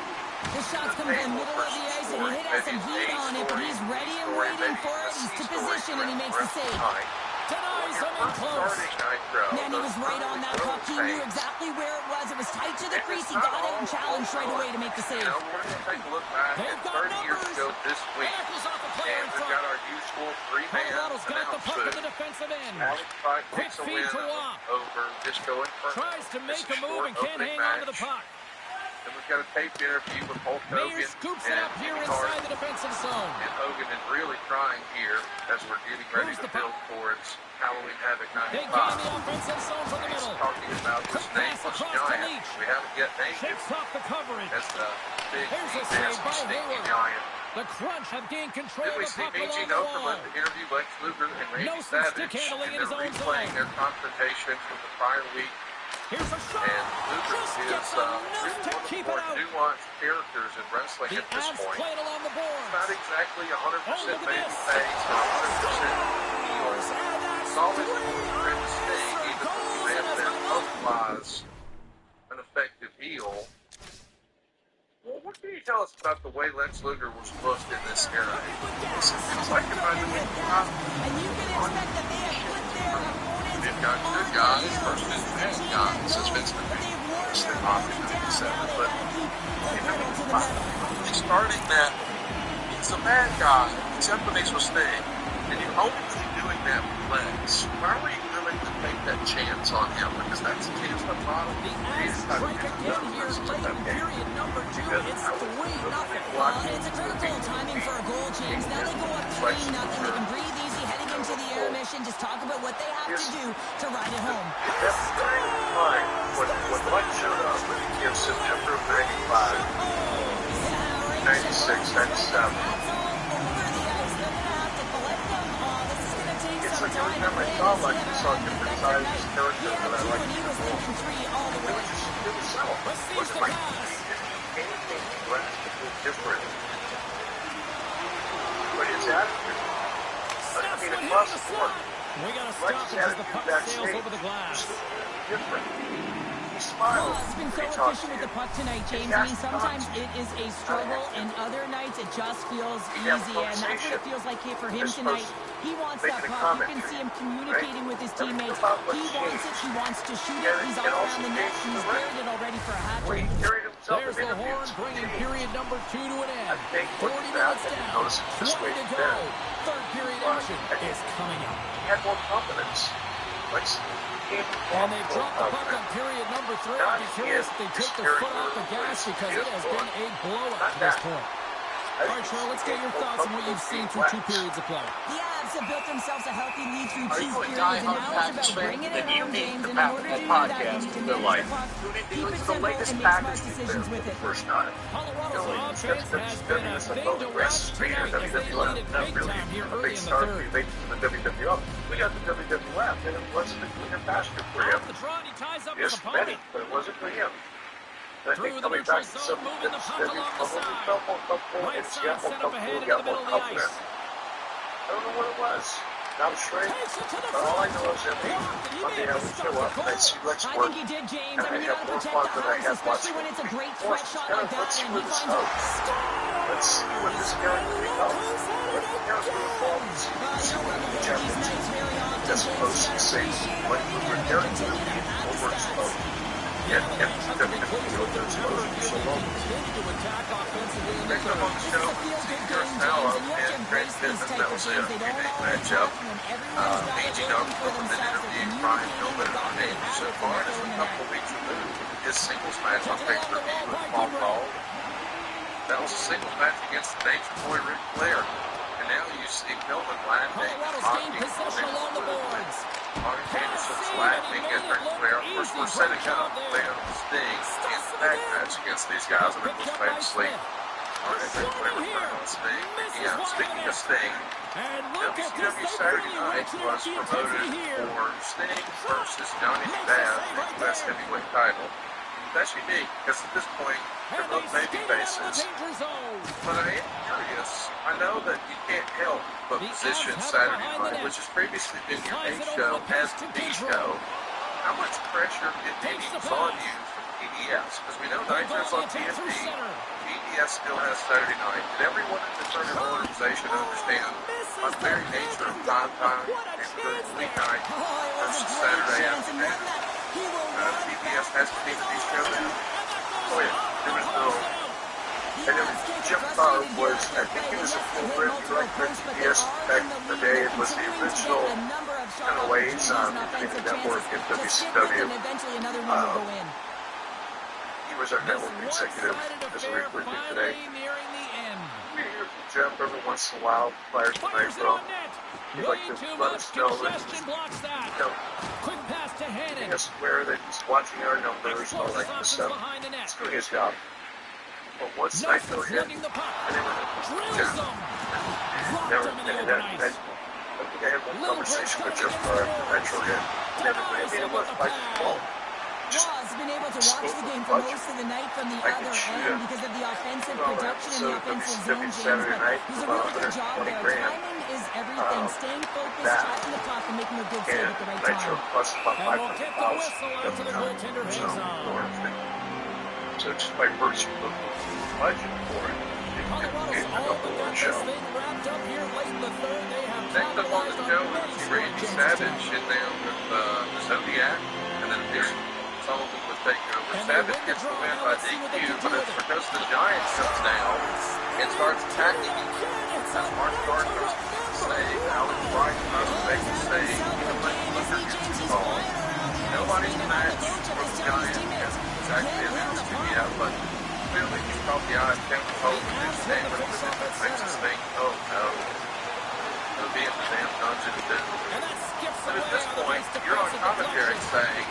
The shot's coming from the middle of the ice, and he has some heat on it, but he's ready and waiting for it. He's to position, and he makes the save. Denies him in close. Man, he was right on that puck. He knew exactly where it was. It was tight to the crease. He got it and challenged right away to make the save. You know, we're going to take a look back They've at got 30 years numbers. ago this week. Tackles off a player And in we've front. got our usual three-man Colorado's got the announce puck in booth. the defensive end. Alex Pike Quick takes a feed win to Waugh. over Disco Inferno. Tries to It's make a move short and can't opening hang on to the match. puck. Then we've got a taped interview with Hulk Hogan. Mayer scoops it and up here Jimmy inside Hart. the defensive zone. And Hogan is really trying here as we're getting ready Moves to the puck. build towards Halloween Havoc They gain 95. the offensive zone from the He's middle. talking about this Quick pass nameless across to giant. Leach. We haven't yet named him Shakes off the coverage. as the big, Here's a nasty, save by stinky Hayward. giant. The Crunch have gained control Then of we the see puck BG along the wall. Noferman to interview Lex Luger and Randy No Savage, stick handling and in his they're own replaying zone. their confrontation from the prior week. Here's a shot. And Luger Just is gets really enough to one of the keep more it out. nuanced characters in wrestling The at this Avs point. play it along the boards. Not exactly 100% Oh, look at baby this. face or 100% heel. And that's It's always three a little bit of Sting, unanswered even though he goals may in have his been lineup. otherwise an effective heel. Well, what can you tell us about the way Lex Luger was booked in this era? It's like it might have been And you can expect that they have put their opponents They've got good guys versus bad guys, as Vince McMahon famously mocked in '97. But starting that, he's a bad guy, except when he's with Sting, and you're only doing that with Lex. Why were you willing to take that chance on him? Because that's a chance that bottom The Avs strike again here late in period number 2. It's 3-0. Well, it's a critical timing for a goal change. Now they go up 3-0. They can breathe easy heading into the intermission. Just talk about what they have to do to ride it home. That's the time when Lex showed up in September of '95, '96, '97. It's like every time I saw Lex, I saw a different side of his character that I liked even more. It was so. It wasn't like he didn't do anything drastically different. But his attitude, I mean, across the board, We got to stop it as the puck sails over the glass. different. He smiles. It's been so when he talks efficient to with you. the puck tonight, James. I mean, sometimes it is a struggle, and other nights it just feels easy, and that's what it feels like here for him tonight. He wants that puck. You can see him communicating with his teammates. He wants it. He wants to shoot it. He's all around the net. He's buried it already for a hat When trick. he carried himself There's in the horn, interviews, bringing period number 2 to an end. 40 looking minutes back, I didn't down. notice it this 20 way to then. go. Third period action is coming up. He had more confidence. Lex came And they dropped the puck on period number 3. I'd be curious if they took their foot off the gas because it has been a blowout to this point. All right, Cheryl, let's get your thoughts on what you've seen through 2 periods of play. The Avs have built themselves a healthy lead through Are 2 you a periods, and diehard now it's Packers about fan? bringing it Then you home, need James. the And in order to do that, you podcast need to to manage like. the puck, Tune into keep it the simple, latest and make smart package decisions with it. first time. Colorado's offense has been a WWF thing to watch tonight as they lead it big time here a early big in the star third. they from the WWF. We got the WWF, and it wasn't a cleaner pasture for him. Off the draw, and he ties up Yes, his many, opponent. but it wasn't for him. I Through think the coming neutral back to zone, some moving the puck along the side. Right side set up ahead in the middle of the ice. I don't know what it was. Not straight. Takes it to the But all I front. know is that Monday I would show up and I'd see Lex I work. think he did, James. And I mean, you have got to more protect fun the than I house, had especially watching when it's a him. great threat shot like that, Let's see and where he this finds it. goes. Let's see what this character becomes. What the character evolves. See what the These chapter nights very often, as James, opposed you to got to saying appreciate what every we year were and character continue to being add the overexposed. stats. Yeah, And the Avs have been clicking with their temper here. so They long. continue to attack offensively in the Next up on the third. show, It's a feel-good game, Gareth James, and you have to and embrace these Pittman. type That of was a games. They don't unique always matchup. happen, and everyone's got it Aging working up for from an themselves. They're interview, Brian communicating Pillman with on that. They Andrew have so it, and far they're is a filling the couple net. weeks removed from his singles match on pay-per-view with Paul Paul. That was a singles match against the Nature Boy Ric Flair. And now you see Pillman laughing, Colorado's gained mocking possession along the boards. Arn Anderson's laughing at Ric Flair. Of course, we're setting up Flair and Sting in the tag match against these guys, and it was famously Arn and Ric Flair return on Sting. Yeah, speaking of Sting, And look at this, WCW they Saturday really Night ratcheted up was the promoted intensity here. for Sting versus Johnny Bad for the U.S. Heavyweight title. That's unique because at this point they're And both they baby skated out of the faces. danger zone. But I am curious. I know that you can't help but The position Avs have Saturday behind the Night, net. which has previously been your Slides A it over show, the pass as to the B Gabriel. show. How much pressure, if any, Takes the is on pass. you from TBS? Because we know They're Nitro's going on the attack through TNT. center. TBS still has Saturday Night. Did everyone in the Turner organization understand the very nature of prime time and good weeknight Oh, it was a versus great Saturday chance, and one afternoon? that he will want TBS back has to be to the his show own now. end. Oh yeah, there was no. The And then Avs can't Jim get Carr frustrated was, here I after think he play. was a Yes, they full hit rim multiple director at posts, but they TBS are back in in the the lead. day. They're It was the continuing to original get a number of shot kind of opportunities ways and became offensive the network chances at to stick with, WCW. and eventually another one will go in. He was our network executive One-sided as affair we today. finally nearing the end. We hear from Jeff every once in a while. Players when they Fires it from. on net. He'd Way like to too let much us know that congestion blocks that. you know, Quick pass to Hannon. making us aware that he's watching our numbers and all that kind of Options stuff. behind the net. He's doing his job. But once I Nelson go hit, slugging the puck. I never Drills Jeff. them. Dropped Never, him in the and open I ice. think I had one conversation with Jeff Carr after Metro hit. Never, I mean, it was like, well, Ross has been able to watch the game for most of the night from the other end because of the offensive production and the offensive zone, James, but he's a really good job there. Timing is everything. Staying focused, tracking the puck, and making a good save at the right time. And we'll get the whistle after the goaltender hangs on. So just by virtue of the budget for it, Colorado's all but got this thing wrapped up here late in the third. They have Next up on the capitalized show on many is straight Randy chances Savage tonight. sitting down with the Zodiac, and then Sullivan was taking over. And they Savage win the gets the draw. win Now by let's see what they DQ, can but do it's with it. because the Giants comes down and starts attacking him. As Mark Starr goes to save, Alex Bryce goes to make the save, even when Luger gets the ball. Nobody's match for the Giants. It's actually announced to me yet, but clearly he's caught the eye of Kevin Hope and his statement, and that makes us think, oh no, it'll be in the damn dungeon of doom. And that skips But away at this on the point, nice you're on defensive commentary deflection. saying,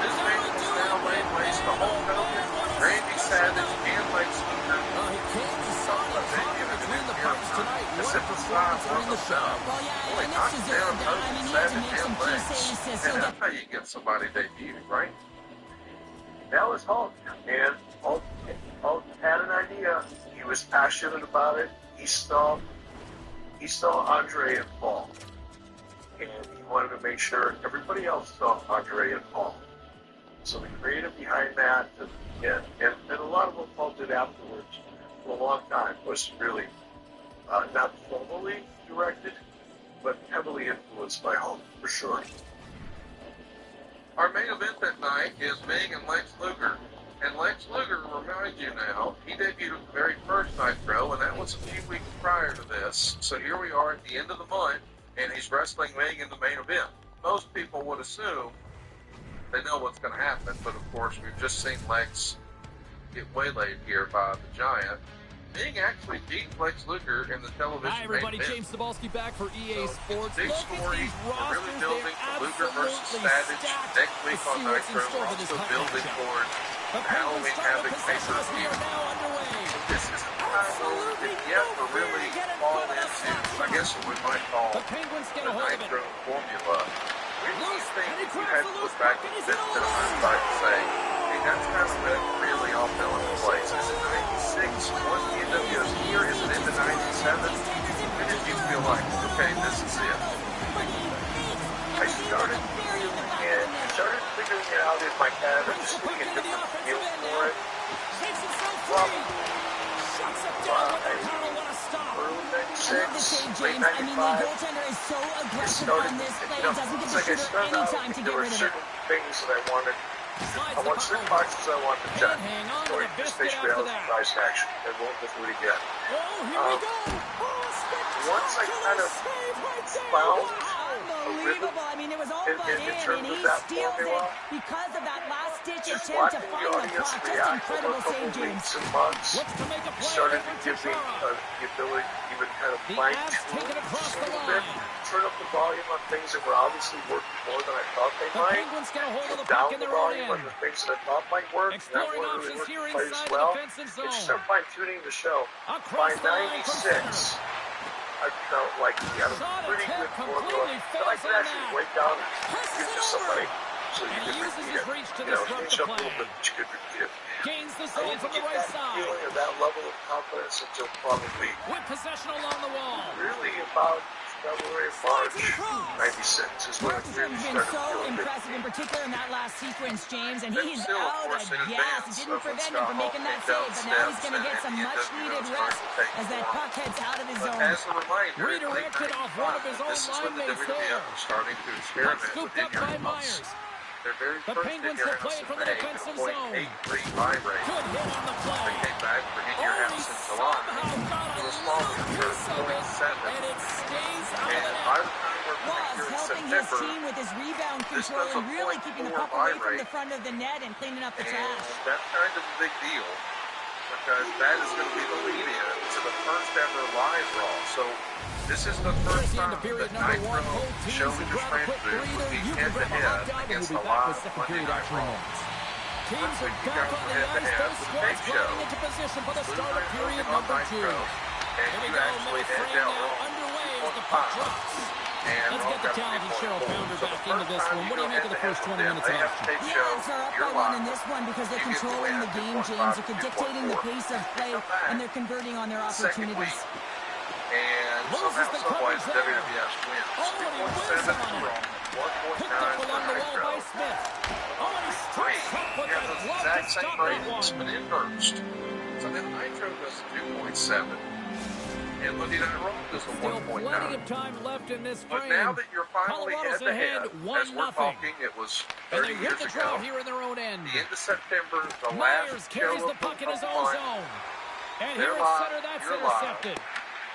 this man is now laying waste to Hulk Hogan, Randy Savage, and Lex Luger. He came and saw the talk between the parties tonight. As What a if the performance style during the wasn't show. enough. Well, yeah, Boy, and it's knocking down deserved. I Hogan, mean, he had to Savage, make some and key Lex. saves to And seal the that's how you get somebody debuted, right? that was Hulk. And Hulk had an idea. He was passionate about it. He saw Andre and Paul. And he wanted to make sure everybody else saw Andre and Paul. So the creative behind that, and a lot of what Paul did afterwards for a long time was really not formally directed, but heavily influenced by Hulk, for sure. Our main event that night is Bing and Lex Luger. And Lex Luger, remind you now, he debuted at the very first Nitro, and that was a few weeks prior to this. So here we are at the end of the month, and he's wrestling Bing in the main event. Most people would assume they know what's going to happen, but of course we've just seen Lex get waylaid here by the Giant. Bing actually beat Lex Luger in the television Hi, everybody. main event. James Cebulski back for EA Sports. Big Look at story. these We're rosters. really building They're for Luger versus absolutely Savage stacked. next week Let's on see what's in Nitro. store We're for this also hockey building matchup. towards The the Penguins Halloween start Havoc with possession as we pay-per-view. are now underway. This is the time where we can yet to really fall into, I guess what we might call, The Penguins get the a hold of it. Nitro formula. We Loose, think and he if you grabs had the to loose look back puck, at and he's this in bit of alone. hindsight and say, hey, that's kind of when it really all fell into place. Is it 96? Was the NWS here? Is it into 97? When did you feel like, okay, this is it? I started figuring it out in my head and just getting a different feel for it. Takes himself free. Shuts it down with the paddle. What a stop. Early I love the 96, save, late James. I mean, the 95. goaltender is so aggressive Started, on this play. you know, Doesn't give it's the like I shooter started any out, time to there get were rid of it. certain things that I wanted. Slides I the want puck certain over. boxes I want to check. Hang on to Going the to biscuit station after reality that. price action, and we'll do it again. Oh, here we go. Oh, Once I kind of save right there. found Unbelievable. I mean, it was all in but in, terms and of he that steals formula, it because of that last-ditch just attempt to watching the find the audience puck. Just react over incredible a couple save, James. weeks and months Looks to make a play started to over give me Chara. the ability to even kind of The fine Avs take tune it across just a the little bit, line. turn up the volume on things that were obviously working more than I thought they The might. Penguins get a hold of the Down puck in the their own volume on end. the things that I thought might work, and that Exploring weren't really options here working quite as inside the well. defensive And just zone. start fine tuning the show. Across By the line from center. 96, I felt like he had a Shot pretty attempt good formula completely that I fails could on actually that. break down and Presses give it to somebody over. so you And he could uses repeat his it. reach to You know, disrupt change the up a little play. bit, but you could repeat it. Gains the I zone didn't from the get right that side. feeling or that level of confidence until probably With possession along the wall. really about February, March 96 is when it Markstrom's really been started to so feel a bit. impressive, in particular in that last sequence, James, and But he's still, of out course, of in gas. advance It didn't of when prevent him Scott from Hall making that came down save, but now he's steps going to get and some the much-needed NWO rest started to take as that form. puck heads out of his But zone. as a reminder, in Redirected off one of his 1995, own this is when the line mates WWF there. was starting to experiment with Scooped up in-ear by pumps. Myers. Their very The first Penguins in-ear will play it Hamilton from the Bay at defensive a zone. .83 buy rate. Good hit on the They play. came back for in-ear Oh, he Hamilton July somehow got to a a small little number piece of it, 0.7. and it stays out of And the by net. the time we're Ross here in helping his September, team with his rebound this control was a and really keeping the 0.4 puck away buy from the rate. front of the net and cleaning up the And trash. that's kind of a big deal because that is going to be the lead-in to the first ever live Raw. So this is the first Towards the end time of period that number one, Nitro both show teams we can just grab a ran quick through would breather. be You can grab a hot head-to-head dog, and we'll against be the back with live second Monday period Night action in Raw. moments. Teams Let's are take you back guys on the head-to-head ice. Both with the squads big show. grinding into position for the Blue start of Line period Hogan on number two. Nitro, and Here we you go, actually minute head frame down now Raw underway as the puck drops. And Let's get the talented Cheryl Pounder back into this one. What do you make of the first 20 minutes of action? The Avs are up by one in this one because they're controlling the game, James. They're dictating the pace of play, and they're converting on their opportunities. And somehow, someway, the WWF wins. Oh, and he whizzes on it. Picked up along the wall by Smith. Oh, and he strikes up with that glove to exact same stop that ratings, one. but inversed. So then Nitro goes to 2.7. And Monday Night Raw does a Still 1.9. plenty of time left in this frame. But now that you're finally Colorado's head-to-head, ahead, as we're 1-0. talking, it was And 30 they win years the ago. draw here in their own end. The end of September, the Myers last carries show the puck in his of own the zone. And They're here at live, center, that's you're live. intercepted.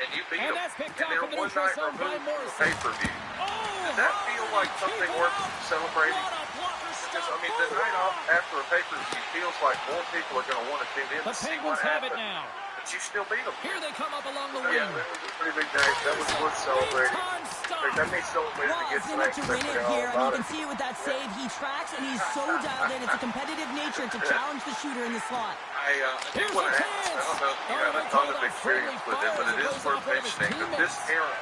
And you beat And them. that's picked And off they're in the one neutral night zone by removed from the Morrison. pay-per-view. Oh, Does that feel like something worth celebrating? What a blocker Because, stop. I mean, the night off after a pay-per-view feels like more people are going to want to tune in The to see Penguins what have it happened. now. But you still beat them. Here they come up along the Yeah, wing. that was a pretty big night. That was worth celebrating. Big-time stop. That may celebrate it Well, against it's in tonight it to because win they're it all here, and you about can it. see it with that save. He tracks, and he's so dialed in. It's a competitive nature to challenge the shooter in the slot. I do Here's want a to ask, I chance. don't know if you Oh, have a they ton call of that experience with him, but it friendly is fire. worth It goes off one of his mentioning that this teammates. era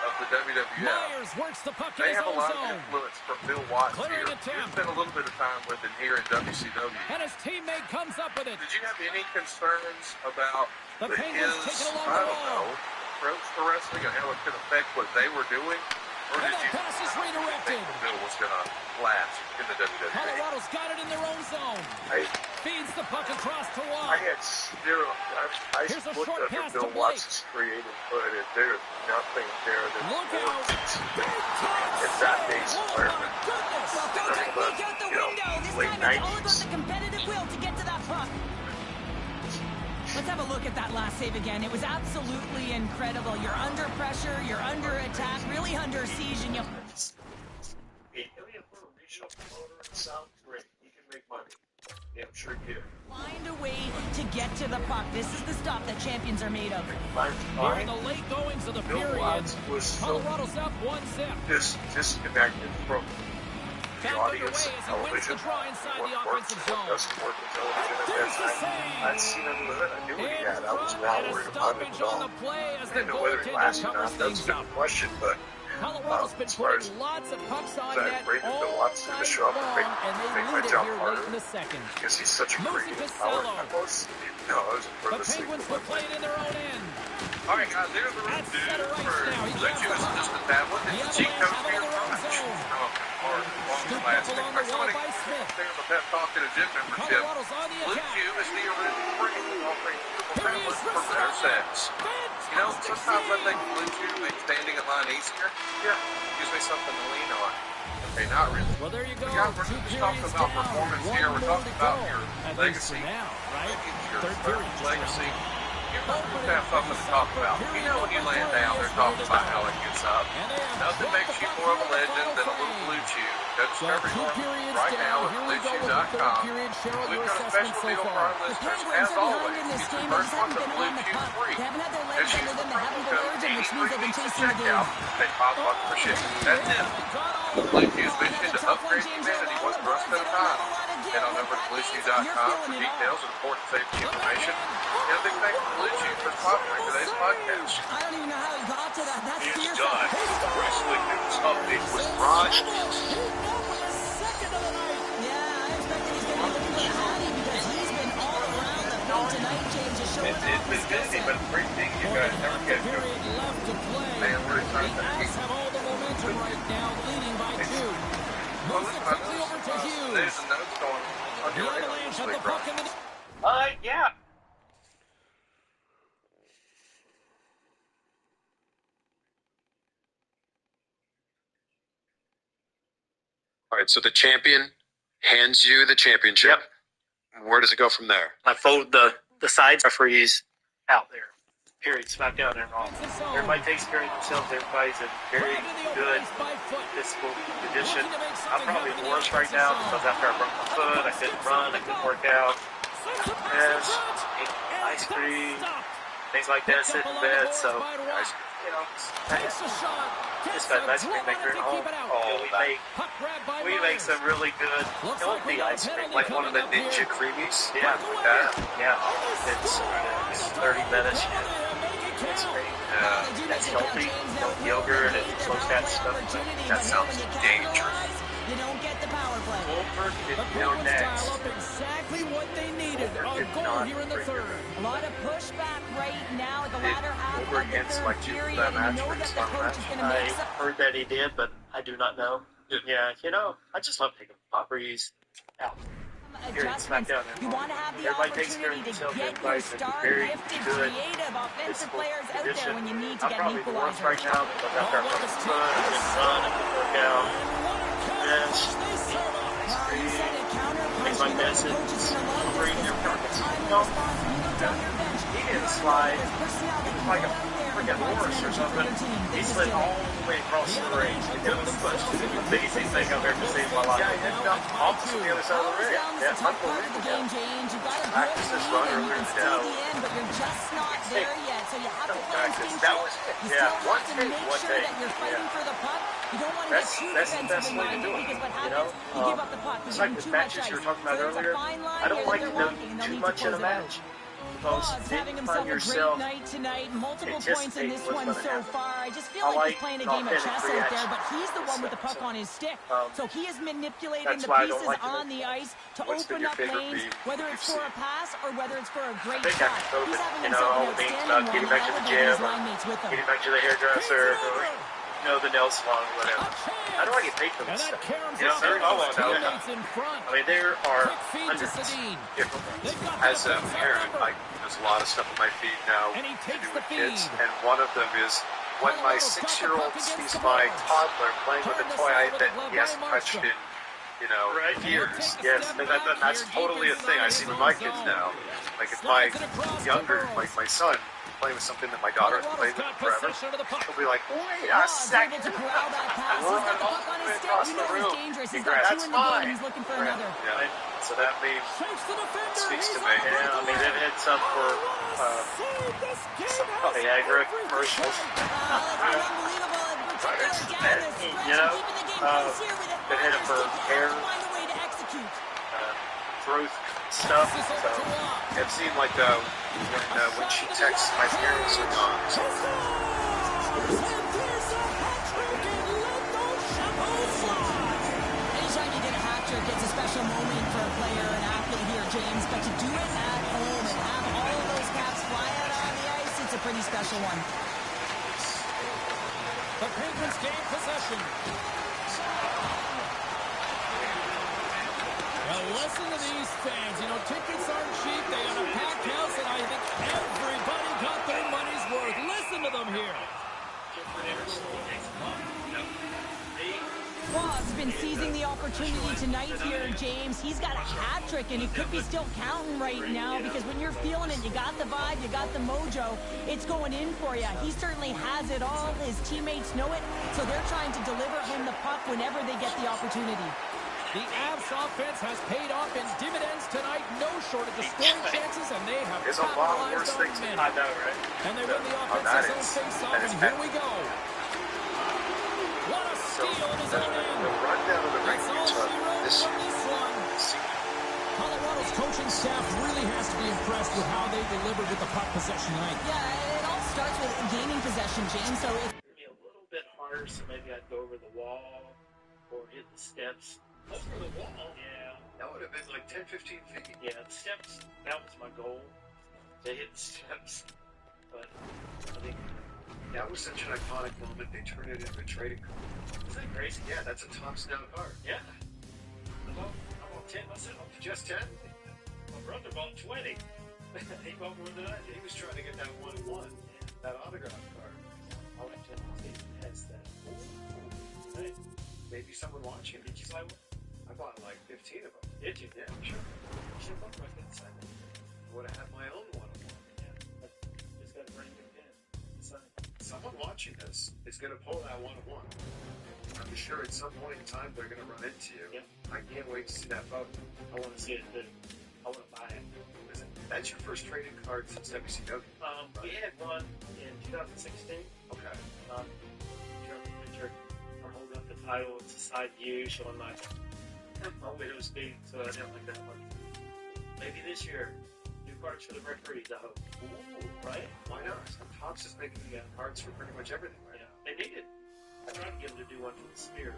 of the WWF, Myers works the puck in they his have a own lot of zone. influence from Bill Watts here. Clearing You attempt. spent a little bit of time with him here in WCW. And his teammate comes up with it. Did you have any concerns about The Penguins his, taking along I the don't wall. know, approach to wrestling and how it could affect what they were doing? Or And did that you pass is think redirected. Bill was going to last in the WWE? Colorado's got it in their own zone. Feeds the puck across to I Watt. had zero. I Here's a looked short under pass to Bill Blake. Watts' creative foot, and there's nothing there that Look out. It's that base Oh, player. my goodness. Well, the technique out the window. This late time it's all about 90s. the competitive will to get to that puck. Let's have a look at that last save again. It was absolutely incredible. You're under pressure, you're under attack, really under siege, and you... Regional promoter, it sounds great. You can make money. Yeah, I'm sure you do. Find a way to get to the puck. This is the stuff that champions are made of. Here in the late goings of the Bill period, Watts was so Colorado's up 1-0. disconnected from the Found audience underway and as he wins the television. draw inside the What worked, offensive what zone. doesn't work in television at There's that the time. save. I'd seen him live it. I knew what he In had. I was front not and a worried about it stoppage at on all. the play as I the didn't know whether he goaltender lasted or covers not. That's things a good up. question, but Colorado's been as far as putting lots of pucks on that net Brandon all Bill Watts to night show up and long, make and they my lead it job here harder late in the second. because he's such a Moose creative Costello. power. I was for The this thing. Penguins will play it in their own end. All right, guys, there's the room At center ice now. He Let grabs you the as puck. just a tablet. The It's the cheat Avalanche code have for it your in their own touch. zone. Scooped up Last along the wall by Smith. There on the Pep Talk and a gym membership. Colorado's on the Blue attack. Q is the original brand offering suitable Here he is tablets for for better center. sex. Fantastic You know, sometimes I save. think Blue Q makes standing in line easier. Yeah, gives me something to lean on. Okay, not really. Well, there you go. Yeah, we're 2 just talking periods about down. performance One here. We're more talking to go. about your At least legacy. for now, right? Your Third period. just legacy. around. You have something to talk about. You know when you land down, they're talking about how it gets up. And they have Nothing dropped makes the you puck more of a here in the legend final than a little frame. Blue Chew. Go So discover 2 yours periods right down. now at Here we go with the third BlueChew.com. period. Cheryl, We've your got a assessment special so deal for far. our The listeners. Penguins As are always, behind in this get your game. They first just month haven't of been Blue on the Chew puck. free. They haven't had their legs Just under use them. the They haven't promo been code urgent, which means they've been 83 chasing the at game. checkout. Pay $5 for shipping. That's it. Blue Chew's mission to upgrade humanity one thrust at a time. Head on over to BlueChew.com for details and important safety information. And a big thank you to Blue Chew for sponsoring today's podcast. I don't even know how he got to that. That's It's fierce. done. Wrestling News Update with Raj. He opened the second of the night. Yeah, I expected he's going to be looking for Hattie because he's been all around the field tonight, James, just showing off his It's skill busy, set. but great thing you guys never Half get the to. period left to play. Man, we're The excited. Avs have all the momentum right now, leading by 2. Well, Moves it listen, I quickly over to noticed Hughes. there's a note going on The your Avalanche have the radar. puck in the... Yeah. All right, so the champion hands you the championship. Yep. Where does it go from there? I fold the sides referees out there. Period. SmackDown and Raw. Everybody takes care of themselves. Everybody's in very good physical condition. I'm probably the worst right now because after I broke my foot, I couldn't run, I couldn't work out. Yes, ice cream, things like that, sit in bed. So, you know, just got an ice cream maker at home. We make some really good healthy ice cream, like one of the Ninja Creamies. Yeah, yeah. It's 30 minutes. that's healthy, yogurt and most of that stuff. That sounds dangerous. You don't get the power play. Goldberg did The no Bruins next. dial up exactly what they needed. A goal here in the third. A lot of pushback right now at the latter half of Goldberg the hit third like you for period. that You match know for that the the summer coach match? is going to I make some. heard that he did, but I do not know. Yeah, you know, I just love taking properties out. Adjustments. You want to have the opportunity to get your star gifted, creative, offensive players out there when you need to get an equalizer. Right now because I've got from the sun and sun and work out. Yes. Well, you said it, counter punch. Like You know this, the coach is going to love this because at the time of response, when you look down your bench, He didn't slide. there's personnel that can Like go a out there and freaking provide horse or synergy for something. your team. He They slid just do all it. the way across the range to get the push. The easiest thing I've ever seen in my life. Yeah, he ended up off to the other side of the ring. Down is the tough part of the game, James. You've got a good Practice this run lead and you earlier can today. see the end, but you're just not there yet. So you have to play Practice. That instinctual. was it. You Yeah, still one have to take, make one sure take. that you're fighting for the puck. You don't want to get too That's the best defensively way to do minded it. because what You happens, know, you give up the puck. You're it's like giving the too much matches ice. you were talking about So there's earlier. a fine line I don't here like that to they're do walking, and they'll too need to much in close a it out. match. Paul's Because having you himself find a great yourself night tonight. Multiple points in this anticipating one what's so gonna happen. far. I just feel I like he's like playing a game of chess authentic out there, reaction. but he's the one with the puck on his stick. So he is manipulating That's the why I don't pieces like to on do the ice to What's been open your up favorite lanes, meme whether it's you've for a seen? pass or whether it's for a great I think I shot. can cope He's with, having you know, himself all an the memes outstanding about one getting and back to the elevating gym his or line mates with him. getting back to the hairdresser or, you know, the nail salon or whatever. How do I get paid for And this that stuff? caroms You know, off very one of well his know. teammates in front. I mean, there are Quick feed to hundreds Sedin. of different ones. They've got As the a defense parent, outnumbered. there's a lot of stuff in my feed now And he to takes do the with kids, feed. and one of them is when my Colorado's got the 6-year-old puck against sees the my boards. toddler playing with a Turned toy aside with that a glove he by hasn't touched Markstrom. in, years. Yes, That's totally a thing I see with my kids now. Like if my younger, like my son, playing with something that my daughter has played with forever, she'll be like, wait a second. Able to corral that pass. We're He's got the all puck on the way his stick. across You the know room. he's dangerous. He's Congrats. got two in the That's game. He's looking for another. Yeah. So that meme speaks to me. Yeah, I mean, they've had some for some Viagra commercials. Unbelievable. In particular, down the stretch, You know, keeping the game close here with it. been hit for hair, Find a way to execute. throat stuff. So, I've seen like when she texts, my parents are gone. So Anytime you get a hat trick, it's a special moment for a player, an athlete here, James. But to do it at home and have all of those caps fly out on the ice, it's a pretty special one. The Penguins gain possession. Well, listen to these fans. You know, tickets aren't cheap. They got a packed house, and I think everybody got their money's worth. Listen to them here. Frog's been seizing the opportunity tonight here, James. He's got a hat trick, and he could be still counting right now because when you're feeling it, you got the vibe, you got the mojo, it's going in for you. He certainly has it all. His teammates know it, so they're trying to deliver him the puck whenever they get the opportunity. The Avs offense has paid off in dividends tonight. No shortage of scoring chances, and they have there's a lot worse capitalized on things. many. I know, right? And they win the that offensive is- zone face-off, that is and here bad. we go. What a So steal in his the own end. rundown of the ring That's you all she took wrote this from this one. Colorado's coaching staff really has to be impressed with how they delivered with the puck possession tonight. Yeah, it all starts with gaining possession, James, so if Be a little bit harder, so maybe I'd go over the wall or hit the steps. over the wall. Yeah, That would have been like 10, 15 feet. yeah, the steps. That was my goal, to hit the steps. But I think That was such an iconic moment. They turned it into a trading card. isn't that crazy? Yeah, that's a tops down card. Yeah. I bought 10 myself. Just 10? My brother bought 20. He bought more than I did. He was trying to get that 1-1, that autograph card. I went to the has that. Hey, Maybe someone watching. did you buy one? I bought like 15 of them. Did you? Yeah, sure. You should have bought right inside. I would have had my own 1-on-1. Yeah. Just got to bring your pen. Sign. Someone watching this is going to pull that 1-on-1. I'm sure at some point in time they're going to run into you. Yeah. I can't wait to see that photo. I want to see it too. I want to buy it. That's your first trading card since WCW. We had one in 2016. Okay. Showing the picture. I hold up the title. It's a side view showing my widow's feet, so I didn't like that one. Maybe this year, new cards for the referees, I hope. Ooh, Right? why not? Hobbs is making cards for pretty much everything, right? Yeah, they need it. I tried to get them to do one for the Spear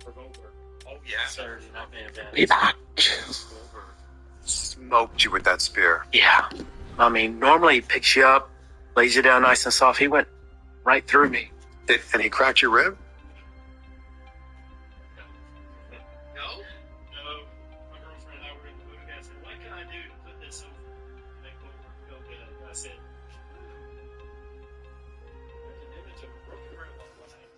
for Goldberg. Oh, yeah. Saturday night main event. Be back. Smoked you with that spear. Yeah. I mean, normally he picks you up, lays you down nice and soft. He went right through me. And he cracked your rib? No? No. My girlfriend and I were in the movie. I said, what can I do to put this over and make Goldberg feel good? And I said, there's an image of a broken rib on one hand.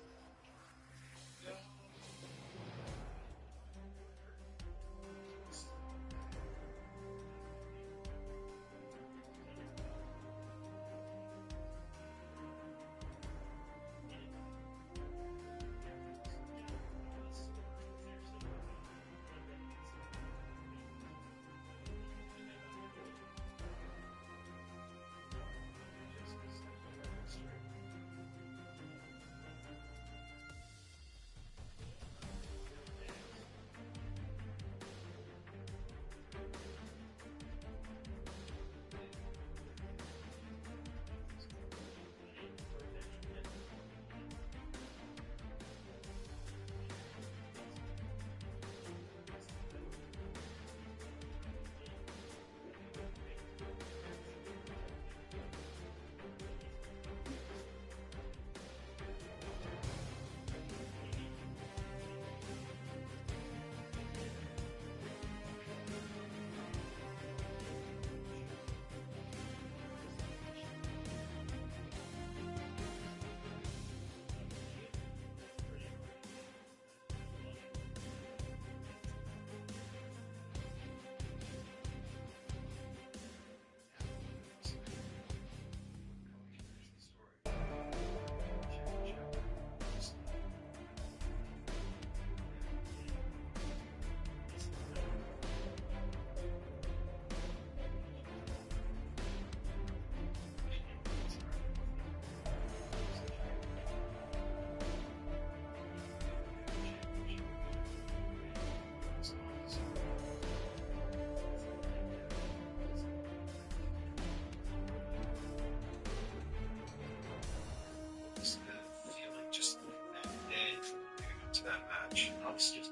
Feeling just that day leading up to that match. I was just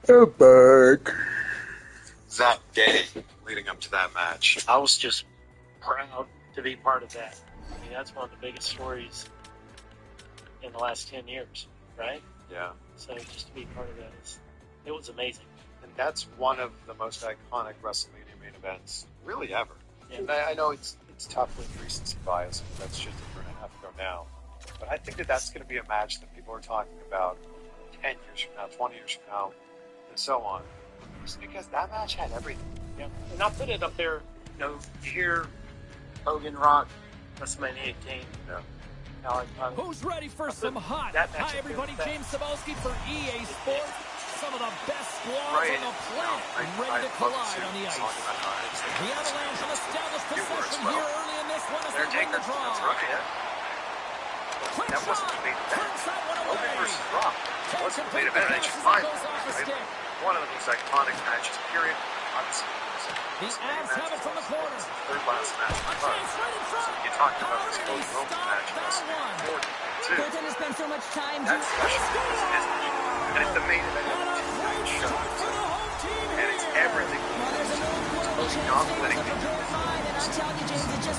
I'm back. Zach Gay leading up to that match. I was just proud to be part of that. I mean, that's one of the biggest stories in the last 10 years, right? Yeah. So just to be part of that, it was amazing. And that's one of the most iconic WrestleMania main events, really ever. Yeah. And I know it's tough with recency bias, because that's just a year and a half ago now. But I think that that's going to be a match that people are talking about 10 years from now, 20 years from now, and so on. Just because that match had everything. Yeah. And I'll put it up there, you hear Hogan Rock, WrestleMania 18. Yeah. Now, Who's ready for some hot? that match Hi, everybody. is James Cebulski for EA Sports. Some of the best squads Right. on the planet ready to collide on the ice. The Avalanche will establish possession here early in this one as they win the draw. That's right, yeah. Quick That wasn't shot. the main event. Turns that one Hogan away. versus Rock. It wasn't the main event. It should find one of the most iconic matches, period. Obviously, The Avs have it from the corner. third last match. A chance right in front. You're talking about this How did he Cody Roman stop match. that one? Goaltender spent so much time That's special. And it's the main event of And a the great show. start for the home team And it's here. everything. Most dominating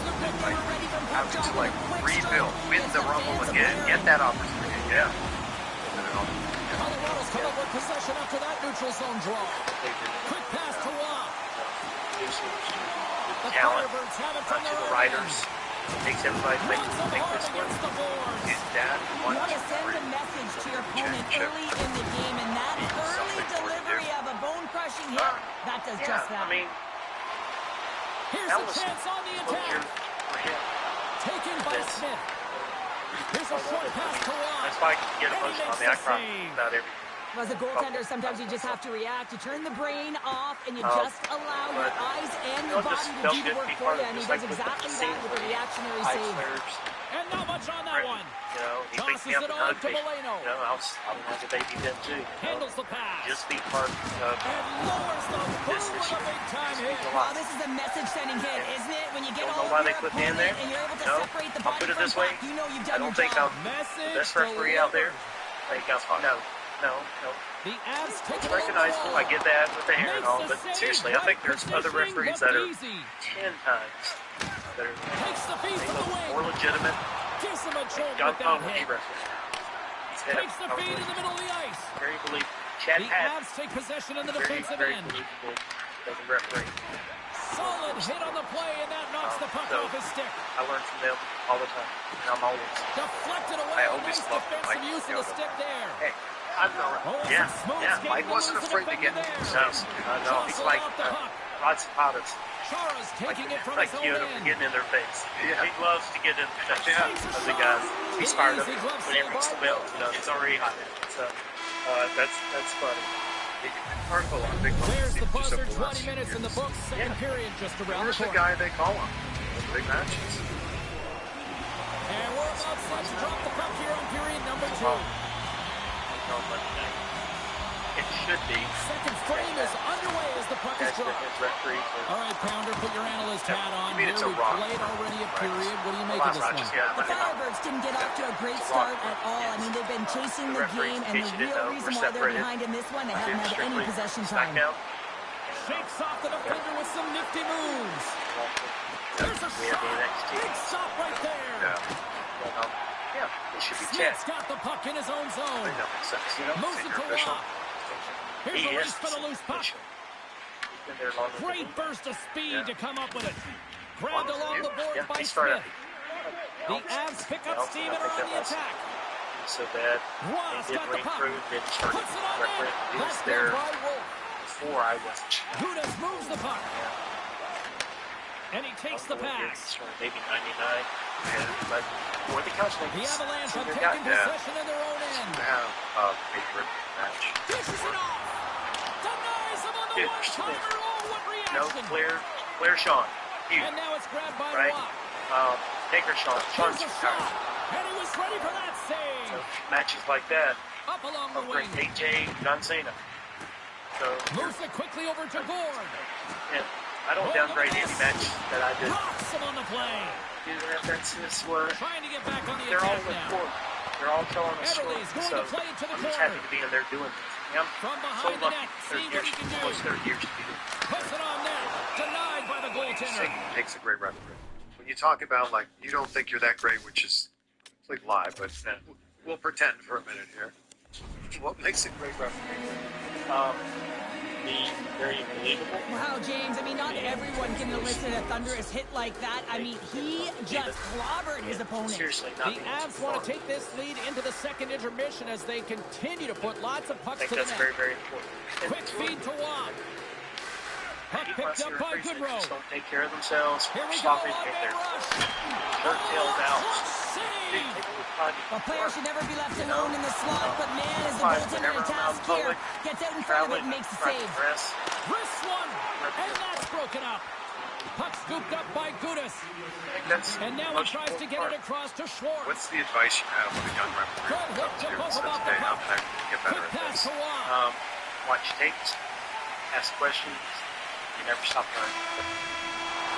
having to like rebuild, win the Rumble again, get that opportunity, yeah. Colorado's come up with possession after that neutral zone draw. Quick pass to Rock. The talent Firebirds have it to from their the own writers. end. Makes everybody think Runs them hard this one. against the boards. Is that You one want to send a message to your opponent early in the game, and that early delivery of a bone-crushing hit, that does just that. I mean, Here's that a was chance on the closure attack. for him. Taken by Smith. Here's a short pass to Rock. That's why I can get And he emotional on makes me. I the cry save. about everything. As a goaltender, sometimes you just have to react. You turn the brain off, and you just allow your eyes and your body to do the work for you, and he does exactly that with a reactionary save. Flares. And not much on that one. He picked Tosses me up it and on hugged to me. Moreno. I was like a baby then too. Handles the pass. Just be part of And lowers the boom This with is- a big-time hit. Wow, this is a message-sending hit, isn't it? When you get Don't all know why of they your put me in opponent there. and you're able to No, separate the I'll body put it from this way. puck, you know you've I done don't your think job. I'm Message the best referee out there. delivered. Like, no. The Avs take It's it recognizable. I get that with the hair and all, but seriously, I think there's other referees that are easy. 10 times better than Takes the feed they from the look wing. more legitimate. Gives him a jolt John with that Conlon, he hit. wrestled. He's head Takes the up. feed in the middle of the ice. Very believable. Chad The Patton, Avs take possession in the very, defensive very end. believable as a referee. Solid hit on the play, and that knocks the puck So- off his stick. I learn from them all the time, and I'm always, Deflected I away. always Nice love defensive Mike. use of the stick there. Hey, I'm no. Oh, yeah, some smooth yeah. skating Mike wasn't moves afraid to defended get there. no, he's Jostled like off the puck. Rod Zapatas. Chara's taking it from Like his own Kyoto, end. getting in their face. Yeah. He loves to get in the face Yeah. of the guys. He's fired up Easy glove when he save rings the by bell. Wilson. It's already hot. So that's funny. Article on Big Bone. There's the Just buzzer, over the last 20 minutes few in the years. books, second period just around Where's the the corner. guy they call him? The big matches. And we're about set to drop the puck here on period number 2. It should be. Second frame is underway as the puck is As the dropped. referees All right, Pounder, put your analyst hat on. You mean Here it's a we've rock. played already a period. What do you make Well, of this that's one? not just- yeah, The Firebirds didn't get off to a great start at all. I mean, they've been chasing the game, and the real reason why they're behind in this one, they haven't had any possession time. Shakes off the defender with some nifty moves. There's a We have shot. the NXT. Big stop right there. Yeah. It should be Smith's Chad. got the puck in his own I zone. think that makes sense. Moves it to official. Rock. Here's He a is race for the loose puck. official. He's been there longer than Great me. burst of speed Yeah. to come up with it. Grabbed along the board Yeah, by he started. Smith. The Avs pick up Nelson, steam I and are think on that the was- attack. So bad. Ross They did got the ring puck. through, then started Puts it on referee. net. He was That's there there by Wolf. before I was. Gudas moves the puck. And he takes the pass. Maybe 99. But for the couch The Avalanche have senior taken guy. possession in their own end. To have a favorite match. Dishes it off. Denies him on the Dude, one-timer. Oh, what No, reaction. Claire Sean. Huge. And now it's grabbed by Right? Rock. Taker Sean. Sean's Here's a retired. shot. And he was ready for that save. So matches like that Up along the are great. wing. AJ, John Cena. So, Moves it quickly over to Gord. and I don't downgrade any match that I did. Rocks him on the play. That's this where Trying to get back on the they're all attack in now. court. They're all telling a story. Everly's going So to play it to the I'm just corner. happy to be in there doing this. Yeah, From so behind the lucky. net. See Third what years, he can do. almost 30 years to be doing. Puts it on net. Denied by the goaltender. Takes a great referee. When you talk about, like, you don't think you're that great, which is a complete lie, but we'll pretend for a minute here. What makes a great referee? Be very believable. Wow, James, I mean, not everyone can elicit a thunderous hit like that. I mean, he just clobbered his opponent. Seriously, The not being Avs too want far. to take this lead into the second intermission as they continue to put lots of I pucks think to the that's net. very, very important. Quick feed to Watt. Puck picked up by Goodrow. Just don't take care of themselves. Here we go, Stop it. on Get that there. rush. Dirt-tailed out. A player should never be left alone in the slot, but man, is the goaltender in task here. Gets out in front of it and makes the save. Wrist one, and that's broken up. Puck scooped up by Gudis. And now he tries to get it across to Schwartz. What's the advice you have when a young referee Good hit comes to here and both says, about the hey, I'm puck. going to get better Quick at pass this? to Watt. Watch tapes. Ask questions. You never stop learning.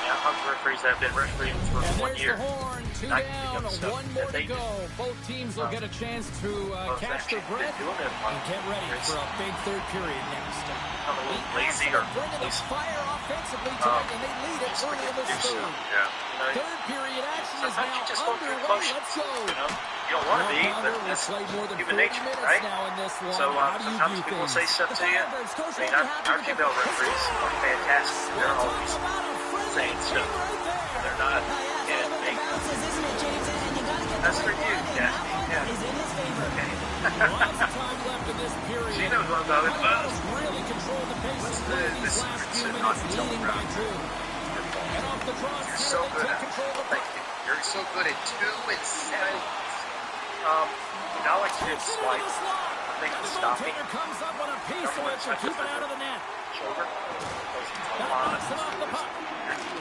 Yeah, I've referees that have been refereeing for And 1 there's year. the horn, two Not down, the stuff one more that to they go. Both teams will get a chance to catch their breath and get ready for a big third period next. I'm a little lazy The or Avs are bringing the lazy. fire offensively tonight, and they lead it Just early in forget this to do third. so. Yeah. Third period action is Sometimes now you just go through underway. motions. Let's go. You don't want to be, Now, but Pounder, that's we've played more than human 40 nature, minutes right? now in this one. So How do you sometimes view people things? say stuff The to you. Firebirds, Coach I mean, will be happy our with female the referees are fantastic. They're Well, always talk about a friendly saying team stuff. right there. They're not. Oh, yeah, it's all And about the they, bounces, isn't it, James? And you got to get That's the for right you, one, and Jack. that one Yeah. is in his favor. Lots of time left in this period. She knows what I'm talking about. Colorado's really controlled the pace of play these this last few secret minutes, not leading by 2. And off the draw You're center, so they good take at control of the Thank puck. you. You're so good at 2 and 7. Not like you did Takes it into swipe. the slot. Think And of the stopping. goaltender comes up on a piece of it to keep it out of the net. Shoulder. That knocks it off the puck.